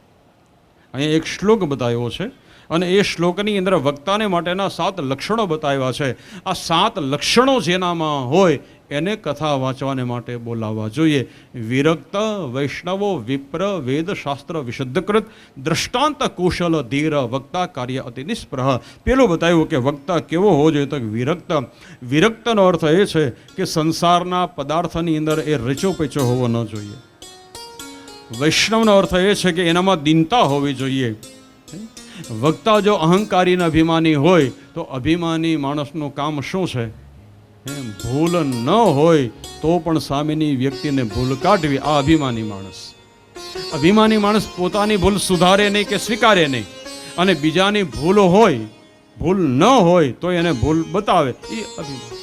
અહીંયા એક શ્લોક બતાવ્યો છે અને એ શ્લોકની અંદર વક્તાને માટેના 7 લક્ષણો બતાવ્યા છે. આ 7 લક્ષણો જેનામાં હોય એને કથા વાંચવાને માટે બોલાવવા જોઈએ. વિરક્ત, વૈષ્ણવો, વિપ્ર, વેદશાસ્ત્ર વિશુદ્ધકૃત, દ્રષ્ટાંત કુશલ, ધીર, વક્તા કાર્ય અતિ નિષ્પ્રહ. પેલું બતાવ્યું કે વક્તા કેવો હોવો જોઈએ, તો વિરક્ત. વિરક્તનો અર્થ એ છે કે સંસારના પદાર્થની અંદર એ રચોપેચો હોવો ન જોઈએ. વૈષ્ણવનો અર્થ એ છે કે એનામાં દીનતા હોવી જોઈએ. વક્તા જો અહંકારી અને અભિમાની હોય તો અભિમાની માણસનું કામ શું છે? ભૂલ ન હોય તો પણ સામેની વ્યક્તિને ભૂલ કાઢવી, આ અભિમાની માણસ. અભિમાની માણસ પોતાની ભૂલ સુધારે નહીં કે સ્વીકારે નહીં, અને બીજાની ભૂલ હોય, ભૂલ ન હોય તો એને ભૂલ બતાવે, એ અભિમાન.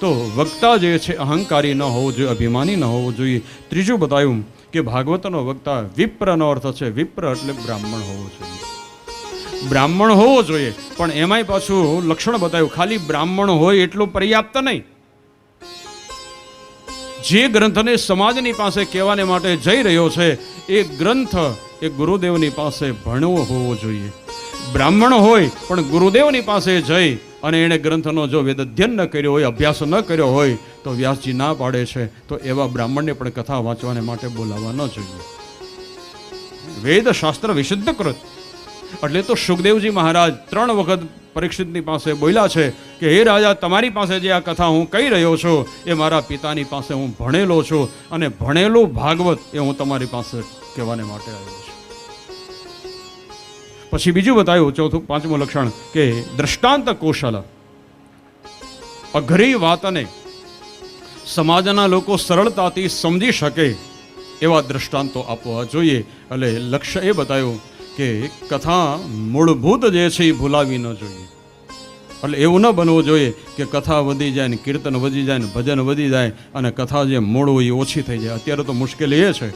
તો વક્તા જે છે અહંકારી ન હોવો જોઈએ, અભિમાની ન હોવો જોઈએ. ત્રીજું બતાવ્યું કે ભાગવતનો વક્તા વિપ્રનો અર્થ છે, વિપ્ર એટલે બ્રાહ્મણ હોવો જોઈએ. બ્રાહ્મણ હોવો જોઈએ, પણ એમાંય પાછું લક્ષણ બતાવ્યું, ખાલી બ્રાહ્મણ હોય એટલું પર્યાપ્ત નહીં. જે ગ્રંથને સમાજની પાસે કહેવાને માટે જઈ રહ્યો છે એ ગ્રંથ એ ગુરુદેવની પાસે ભણવો હોવો જોઈએ. બ્રાહ્મણ હોય પણ ગુરુદેવની પાસે જઈ અને એણે ગ્રંથનો જો વેદ અધ્યયન ન કર્યો હોય, અભ્યાસ ન કર્યો હોય, તો વ્યાસજી ના પાડે છે તો એવા બ્રાહ્મણને પણ કથા વાંચવાને માટે બોલાવવા ન જોઈએ. વેદ શાસ્ત્ર વિશુદ્ધકૃત એટલે તો સુખદેવજી મહારાજ 3 વખત પરીક્ષિતની પાસે બોલ્યા છે કે હે રાજા, તમારી પાસે જે આ કથા હું કહી રહ્યો છું એ મારા પિતાની પાસે હું ભણેલો છું, અને ભણેલું ભાગવત એ હું તમારી પાસે કહેવાને માટે આવ્યો છું. પછી બીજું બતાવ્યું, ચોથું 5મું લક્ષણ કે દ્રષ્ટાંત કૌશલ. અઘરી વાતને સમાજના લોકો સરળતાથી સમજી શકે એવા દ્રષ્ટાંતો આપવા જોઈએ. એટલે લક્ષ્ય એ બતાવ્યું કે કથા મૂળભૂત જે છે એ ભૂલાવી ન જોઈએ. એટલે એવું ન બનવું જોઈએ કે કથા વધી જાય ને કીર્તન વધી જાય ને ભજન વધી જાય અને કથા જે મૂળ હોય એ ઓછી થઈ જાય. અત્યારે તો મુશ્કેલી એ છે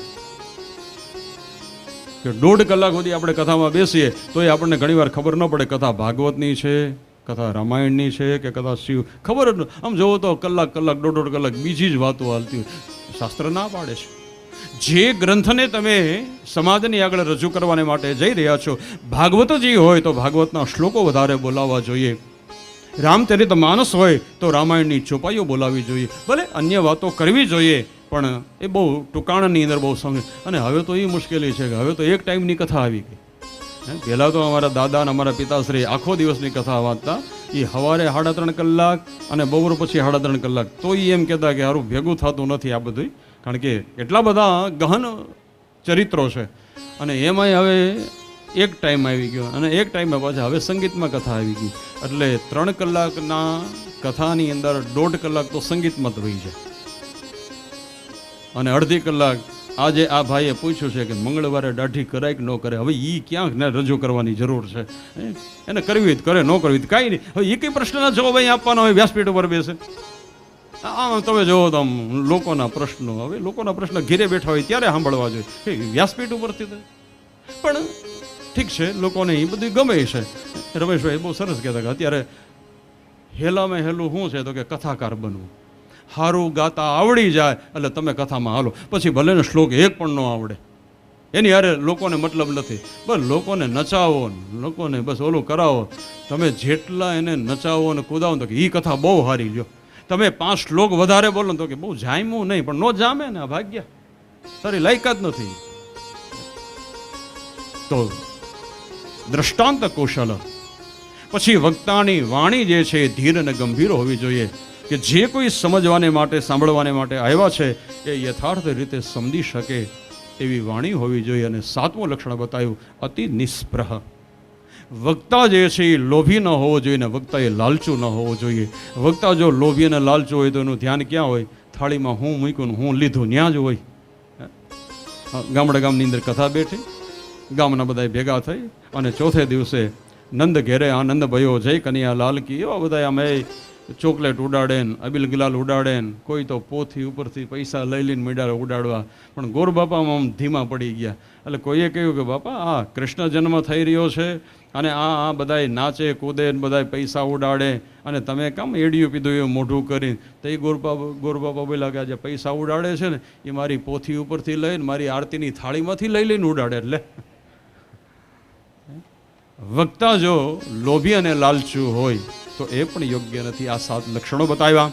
કે 1.5 કલાક સુધી આપણે કથામાં બેસીએ તો એ આપણને ઘણીવાર ખબર ન પડે કથા ભાગવતની છે, કથા રામાયણની છે કે કથા શિવ, ખબર જ ન. આમ જોવો તો કલાક 1.5 કલાક બીજી જ વાતો હાલતી હોય. શાસ્ત્ર ના પાડે છે, જે ગ્રંથને તમે સમાજની આગળ રજૂ કરવાને માટે જઈ રહ્યા છો, ભાગવતજી હોય તો ભાગવતના શ્લોકો વધારે બોલાવવા જોઈએ. રામચરિત માનસ હોય તો રામાયણની ચોપાઈઓ બોલાવવી જોઈએ. ભલે અન્ય વાતો કરવી જોઈએ પણ એ બહુ ટૂંકાણની અંદર બહુ સમજ. અને હવે તો એ મુશ્કેલી છે કે હવે તો એક ટાઈમની કથા આવી ગઈ. પહેલાં તો અમારા દાદા અને અમારા પિતાશ્રી આખો દિવસની કથા વાંચતા. એ સવારે 3.5 કલાક અને બપોર પછી 3.5 કલાક. તો એ એમ કહેતા કે સારું ભેગું થતું નથી આ બધું, કારણ કે એટલા બધા ગહન ચરિત્રો છે. અને એમાંય હવે એક ટાઈમ આવી ગયો અને એક ટાઈમે પાછા હવે સંગીતમાં કથા આવી ગઈ. એટલે 3 કલાકના કથાની અંદર 1.5 કલાક તો સંગીતમાં જ વહી જાય. અને અડધી કલાક આજે આ ભાઈએ પૂછ્યું છે કે મંગળવારે દાઢી કરાય કે ન કરે. હવે એ ક્યાંક ને રજૂ કરવાની જરૂર છે, એને કરવી જ કરે, ન કરવી જ કાંઈ નહીં. હવે એ કંઈ પ્રશ્નના જવાબ અહીં આપવાનો હોય વ્યાસપીઠ ઉપર બેસે. આમ તમે જોવો તો આમ લોકોના પ્રશ્નો, હવે લોકોના પ્રશ્ન ઘેરે બેઠા હોય ત્યારે સાંભળવા જોઈએ, વ્યાસપીઠ ઉપરથી. પણ ઠીક છે, લોકોને એ બધું ગમે છે. રમેશભાઈ બહુ સરસ કહેતા કે અત્યારે હેલામાં હેલું શું છે તો કે કથાકાર બનવું. સારું ગાતા આવડી જાય એટલે તમે કથામાં હાલો, પછી ભલે ને શ્લોક એક પણ ન આવડે, એની હારે લોકોને મતલબ નથી. બસ લોકોને નચાવો, લોકોને બસ ઓલું કરાવો. તમે જેટલા એને નચાવો અને કુદાવો તો કે એ કથા બહુ સારી લ્યો. તમે 5 શ્લોક વધારે બોલો તો કે બહુ જામ્યું નહીં, પણ ન જામે ને આ ભાગ્ય, તારી લાયકાત નથી. તો દ્રષ્ટાંત કૌશલ. પછી વક્તાની વાણી જે છે એ ધીર અને ગંભીર હોવી જોઈએ, કે જે કોઈ સમજવાને માટે, સાંભળવાને માટે આવ્યા છે એ યથાર્થ રીતે સમજી શકે એવી વાણી હોવી જોઈએ. અને 7મું લક્ષણ બતાવ્યું અતિ નિસ્પૃહ. વક્તા જે છે એ લોભી ન હોવો જોઈએ ને વક્તા એ લાલચુ ન હોવો જોઈએ. વક્તા જો લોભી અને લાલચુ હોય તો એનું ધ્યાન ક્યાં હોય? થાળીમાં હું મૂક્યું હું લીધું ત્યાં જ હોય. ગામની અંદર કથા બેઠી, ગામના બધા ભેગા થઈ અને ચોથે દિવસે નંદ ઘેરે આનંદ ભયો, જય કનૈયા લાલ કી, એવા બધા અમે ચોકલેટ ઉડાડે ને અબિલ ગુલાલ ઉડાડે ને, કોઈ તો પોથી ઉપરથી પૈસા લઈ લઈને મીડારે ઉડાડવા. પણ ગોર બાપામાં આમ ધીમા પડી ગયા. એટલે કોઈએ કહ્યું કે બાપા આ કૃષ્ણ જન્મ થઈ રહ્યો છે અને આ બધાય નાચે કૂદે ને બધાય પૈસા ઉડાડે અને તમે કામ એડિયું પીધું એવું મોઢું કરીને. તો એ ગોર બાપા બોલ્યા કે આજે પૈસા ઉડાડે છે ને એ મારી પોથી ઉપરથી લઈને મારી આરતીની થાળીમાંથી લઈ લઈને ઉડાડે. એટલે વક્તા જો લોભી અને લાલચુ હોય તો એ પણ યોગ્ય નથી. આ 7 લક્ષણો બતાવ્યા.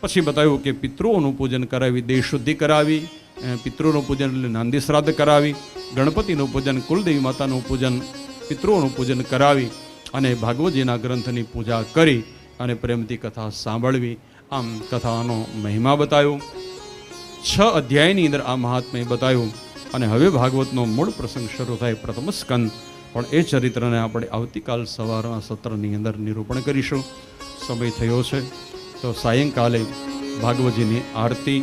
પછી બતાવ્યું કે પિતૃઓનું પૂજન કરાવી, દેહ શુદ્ધિ કરાવી, પિતૃઓનું પૂજન એટલે નાંદી શ્રાદ્ધ કરાવી, ગણપતિનું પૂજન, કુલદેવી માતાનું પૂજન, પિતૃઓનું પૂજન કરાવી અને ભાગવતજીના ગ્રંથની પૂજા કરી અને પ્રેમથી કથા સાંભળવી. આમ કથાનો મહિમા બતાવ્યો. 6 અધ્યાયની અંદર આ મહાત્મ્ય બતાવ્યું. અને હવે ભાગવતનો મૂળ પ્રસંગ શરૂ થાય, પ્રથમ સ્કંદ. પણ એ ચરિત્રને આપણે આવતીકાલ સવારના સત્રની અંદર નિરૂપણ કરીશું. સમય થયો છે તો સાયંકાલે ભાગવતજીની આરતી,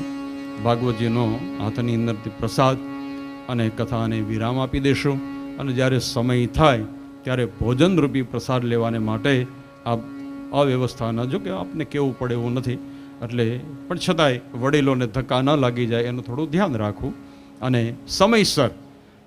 ભાગવતજીનો હાથની અંદરથી પ્રસાદ અને કથાને વિરામ આપી દેશું. અને જ્યારે સમય થાય ત્યારે ભોજનરૂપી પ્રસાદ લેવાને માટે આ અવ્યવસ્થાના, જો કે આપને કેવું પડે એવું નથી એટલે, પણ છતાંય વડીલોને ધક્કા ન લાગી જાય એનું થોડું ધ્યાન રાખવું. અને સમયસર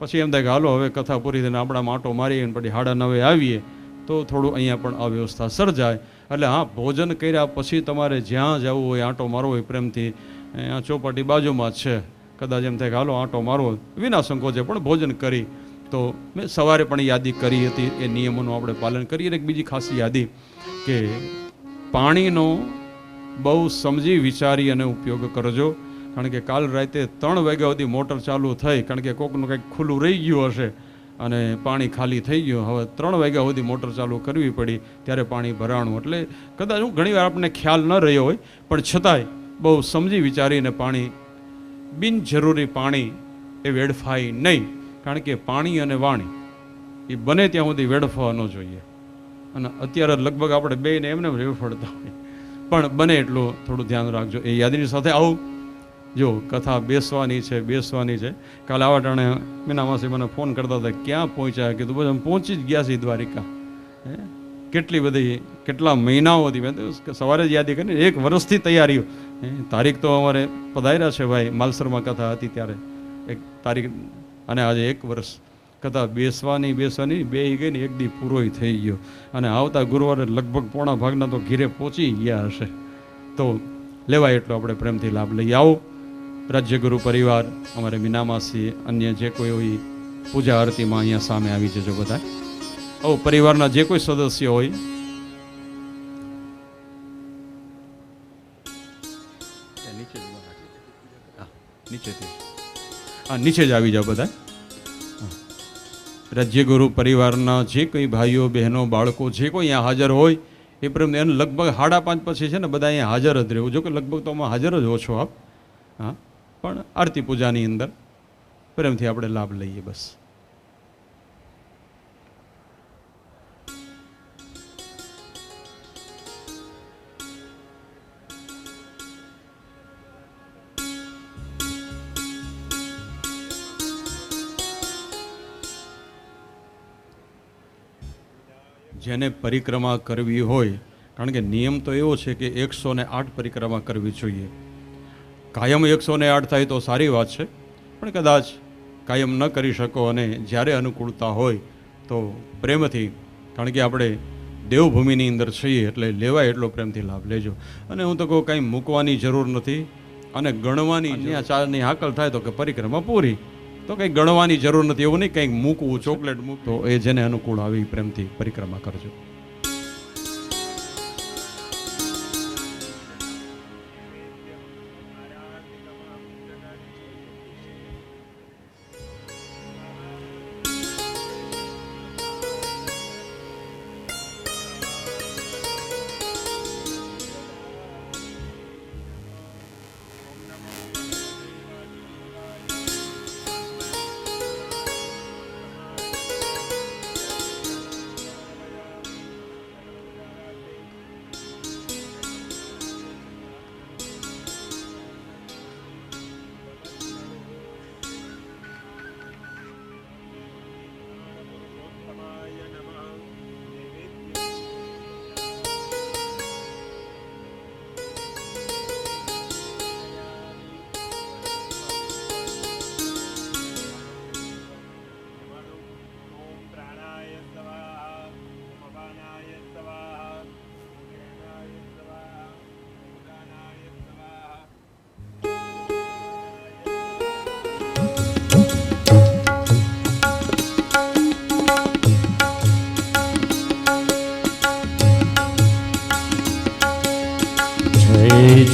પછી એમ થાય કે હાલો હવે કથા પૂરી થઈને આપણા માટો મારીએ ને પછી 9:30 આવીએ તો થોડું અહીંયા પણ અવ્યવસ્થા સર્જાય. એટલે હા, ભોજન કર્યા પછી તમારે જ્યાં જવું હોય, આંટો મારવો હોય પ્રેમથી, અહીંયા ચોપાટી બાજુમાં જ છે, કદાચ એમ થાય કે હાલો આંટો મારવો, વિના સંકોચે પણ ભોજન કરી. તો મેં સવારે પણ યાદી કરી હતી, એ નિયમોનું આપણે પાલન કરીએ. એક બીજી ખાસી યાદી કે પાણીનો બહુ સમજી વિચારી અને ઉપયોગ કરજો. કારણ કે કાલ રાતે 3 વાગ્યા સુધી મોટર ચાલુ થઈ, કારણ કે કોકનું કંઈક ખુલ્લું રહી ગયું હશે અને પાણી ખાલી થઈ ગયું. હવે 3 વાગ્યા સુધી મોટર ચાલુ કરવી પડી, ત્યારે પાણી ભરાણું. એટલે કદાચ ઘણી વાર આપણને ખ્યાલ ન રહ્યો હોય, પણ છતાંય બહુ સમજી વિચારીને પાણી, બિનજરૂરી પાણી એ વેડફાય નહીં. કારણ કે પાણી અને વાણી એ બને ત્યાં સુધી વેડફવા ન જોઈએ. અને અત્યારે લગભગ આપણે બેયને એમને વેડફડતા હોય, પણ બને એટલું થોડું ધ્યાન રાખજો. એ યાદીની સાથે આવું. જો કથા બેસવાની છે. કાલે આવા ટાણે મીના માસી મને ફોન કરતા હતા, ક્યાં પહોંચ્યા? કીધું બસ અમે પહોંચી જ ગયા છીએ દ્વારિકા. કેટલા મહિનાઓથી, મેં સવારે જ યાદી કરીને 1 વર્ષથી તૈયારીઓ. તારીખ તો અમારે પધાર્યા છે ભાઈ, માલસરમાં કથા હતી ત્યારે 1 તારીખ, અને આજે 1 વર્ષ કથા બેસવાની બે ગઈ ને 1 દી પૂરોય થઈ ગયો. અને આવતા ગુરુવારે લગભગ પોણા ભાગના તો ઘીરે પહોંચી ગયા હશે. તો લેવાય એટલો આપણે પ્રેમથી લાભ લઈ આવો. રાજ્યગુરુ પરિવાર, અમારે મીનામાસી, અન્ય જે કોઈ હોય પૂજા આરતીમાં અહીંયા સામે આવી જજો બધા. પરિવારના જે કોઈ સદસ્ય હોય નીચે જ આવી જાઓ બધા. રાજ્યગુરુ પરિવારના જે કોઈ ભાઈઓ બહેનો બાળકો જે કોઈ અહીંયા હાજર હોય એ પ્રેમ, એને લગભગ 5:30 પછી છે ને બધા અહીંયા હાજર જ રહેવું. જો કે લગભગ તો આમાં હાજર જ ઓછો આપ, હા, પણ આરતી પૂજાની અંદર પ્રેમથી આપણે લાભ લઈએ બસ. જેને પરિક્રમા કરવી હોય, કારણ કે નિયમ તો એવો છે કે 108 પરિક્રમા કરવી જોઈએ. કાયમ 108 થાય તો સારી વાત છે, પણ કદાચ કાયમ ન કરી શકો અને જ્યારે અનુકૂળતા હોય તો પ્રેમથી, કારણ કે આપણે દેવભૂમિની અંદર છીએ એટલે લેવાય એટલો પ્રેમથી લાભ લેજો. અને હું તો કહું કાંઈ મૂકવાની જરૂર નથી અને ગણવાની. ત્યાં ચારની હાકલ થાય તો કે પરિક્રમા પૂરી, તો કંઈ ગણવાની જરૂર નથી. એવું નહીં કંઈક મૂકવું, ચોકલેટ મૂકતો એ જેને અનુકૂળ આવી પ્રેમથી પરિક્રમા કરજો.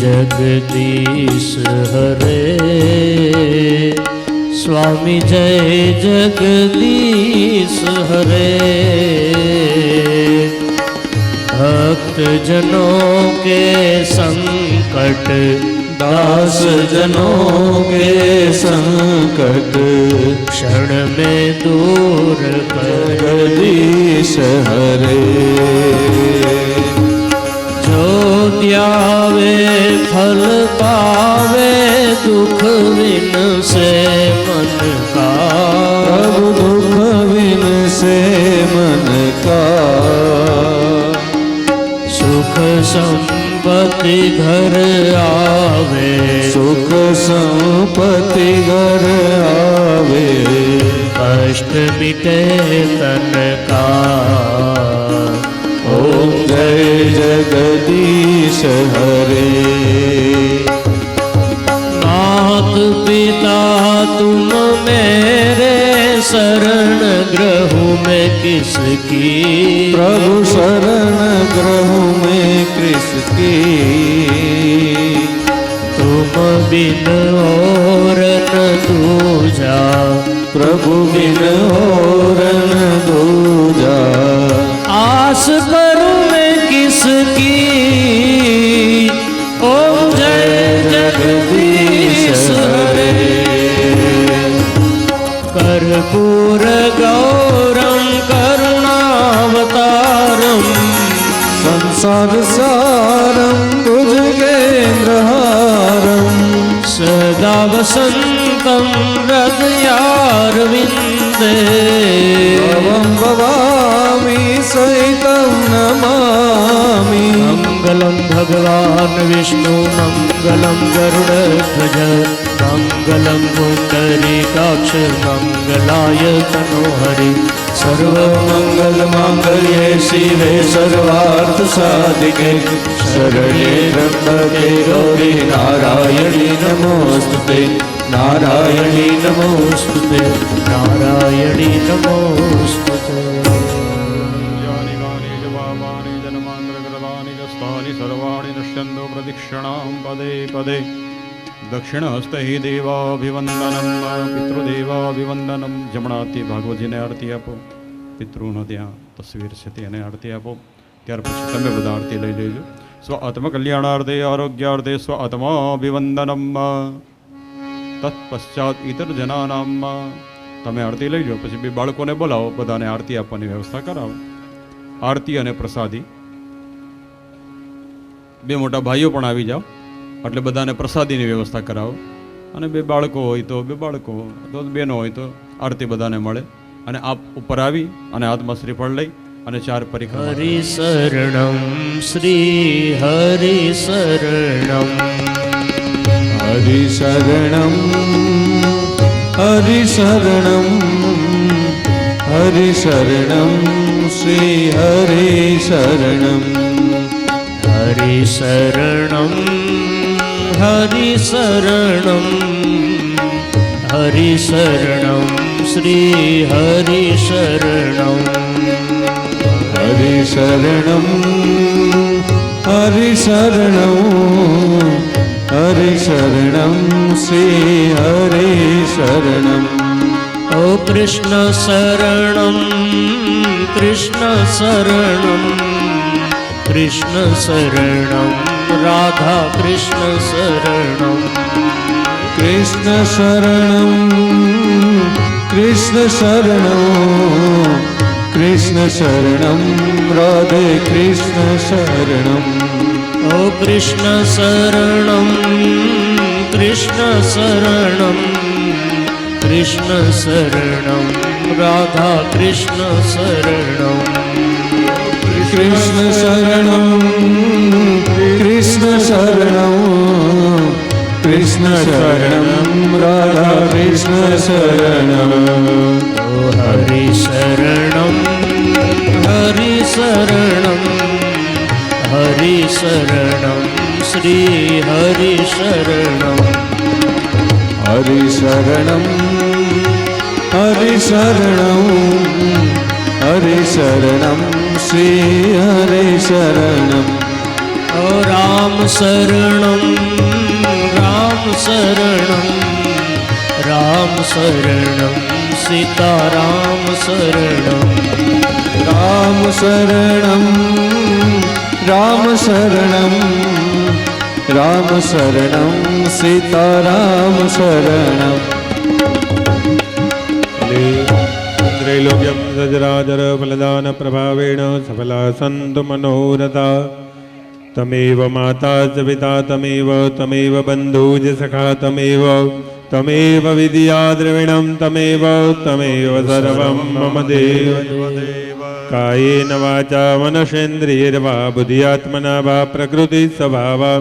जगदीश हरे स्वामी जय जगदीश हरे भक्त जनों के संकट दास जनों के संकट क्षण में दूर कर जगदीश हरे जो त्यावे फल पावे दुख विन से मन का प्रभु दुख विन से मन का सुख संपत्ति घर आवे सुख संपत्ति घर आवे कष्ट मिटे तन का ओम जय जगदीश हरे मात पिता तुम मेरे शरण ग्रहु में किसकी प्रभु शरण ग्रहु में किसकी तुम बिन और न दूजा प्रभु बिन और न दूजा आस करूं मैं किसकी ओम जय जगदीश हरे कर्पूर गौरम करुणावतारम संसार सारम भुजगेन्द्रहारम सदा वसंतम हृदयारविंदे भवं भवामि सहितं नमामि मंगलम भगवान विष्णु मंगलम गरुड़ध्वज मंगलम पुंडरीकाक्ष मंगलाय तनोहरि सर्वमंगल मांगल्ये शिवे सर्वार्थ साधिके शरणे त्र्यंबके गौरी नारायणी नमोस्तुते नारायणी नमोस्तुते नारायणी नमोस्तुते यानि गानि च पापानि जन्मान्तरकृतानि च स्थानि सर्वाणि नश्यन्तो प्रदक्षिणां पदे पदे दक्षिणहस्ते हि देवाभिवन्दनं પિતૃદેવાભિવંદનમ. જમણાથી ભાગવતજીને આરતી આપો. પિતૃનો ત્યાં તસવીર છે તેને આરતી આપો. ત્યાર પછી તમે બધા આરતી લઈ લેજો. સ્વ આત્મકલ્યાણાર્થે આરોગ્યાર્થે સ્વ આત્માભિવંદનમ. તત્પશ્ચાત ઇતર જનાનામ. તમે આરતી લઈ જાઓ પછી બે બાળકોને બોલાવો, બધાને આરતી આપવાની વ્યવસ્થા કરાવો. આરતી અને પ્રસાદી બે મોટા ભાઈઓ પણ આવી જાઓ એટલે બધાને પ્રસાદીની વ્યવસ્થા કરાવો. અને બે બાળકો હોય તો બે બાળકો, તો બેનો હોય તો આરતી બધાને મળે. અને આપ ઉપર આવી અને હાથમાં શ્રીફળ લઈ અને 4 પરિક્રમા. હરિ શરણમ શ્રી હરિ શરણમ હરિ શરણમ હરિ શરણમ હરિ શરણમ શ્રી હરિ શરણમ હરિ શરણમ હરિ શરણમ હરિ શરણમ શ્રી હરિ શરણમ હરિ શરણમ હરિ શરણમ હરિ શરણમ શ્રી હરિ શરણમ ઓ કૃષ્ણ શરણમ કૃષ્ણ શરણમ કૃષ્ણ શરણમ રાધા કૃષ્ણ શરણમ કૃષ્ણ શરણમ કૃષ્ણ શરણમ કૃષ્ણ શરણમ રાધે કૃષ્ણ શરણમ ઓ કૃષ્ણ શરણમ કૃષ્ણ શરણમ કૃષ્ણ શરણમ રાધા કૃષ્ણ શરણમ કૃષ્ણ શરણમ કૃષ્ણ શરણમ કૃષ્ણ શરણમ રાધા કૃષ્ણ શરણમ ઓ હરિ શરણમ હરિ શરણમ હરિ શરણમ શ્રી હરિ શરણમ હરિ શરણમ હરિ શરણમ હરિ શરણમ શ્રી હરિ શરણમ ઓ રામ શરણમ રામ શરણમ રામ શરણમ સીતારામ શરણમ રામ શરણમ રામ શરણમ રામ શરણમ સીતારામ શરણમ त्रैलोक्यं सचराचर फलदान प्रभावेण सफला सन्तु मनोरथा तमेव माता च पिता तमेव बन्धु च सखा तमेव विद्या द्रविणं तमेव सर्वं मम देव कायेन वाचा मनसेन्द्रियैर्वा बुद्ध्यात्मना वा प्रकृतिस्वभावा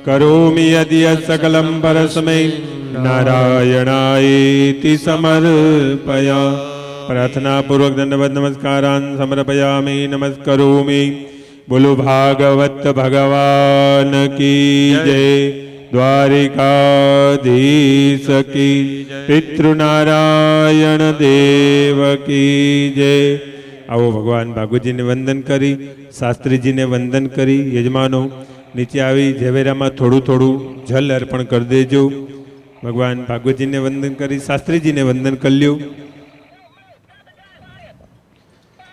करोमि यदि सकलं परस्मै नारायणायेति समर्पया प्रार्थना पूर्वक दंडवत नमस्कारान् समर्पयामि नमस्करोमि बोलो भागवत भगवान की जय द्वारिकाधीश की पितृनारायण देव की जय आओ भगवान भागवत जी ने वंदन करी शास्त्री जी ने वंदन करी यजमानो नीचे आवी झवेरामां थोड़ू थोड़ू जल अर्पण कर देजो भगवान भागवत जी ने वंदन करी शास्त्री जी ने वंदन कर ल्यो।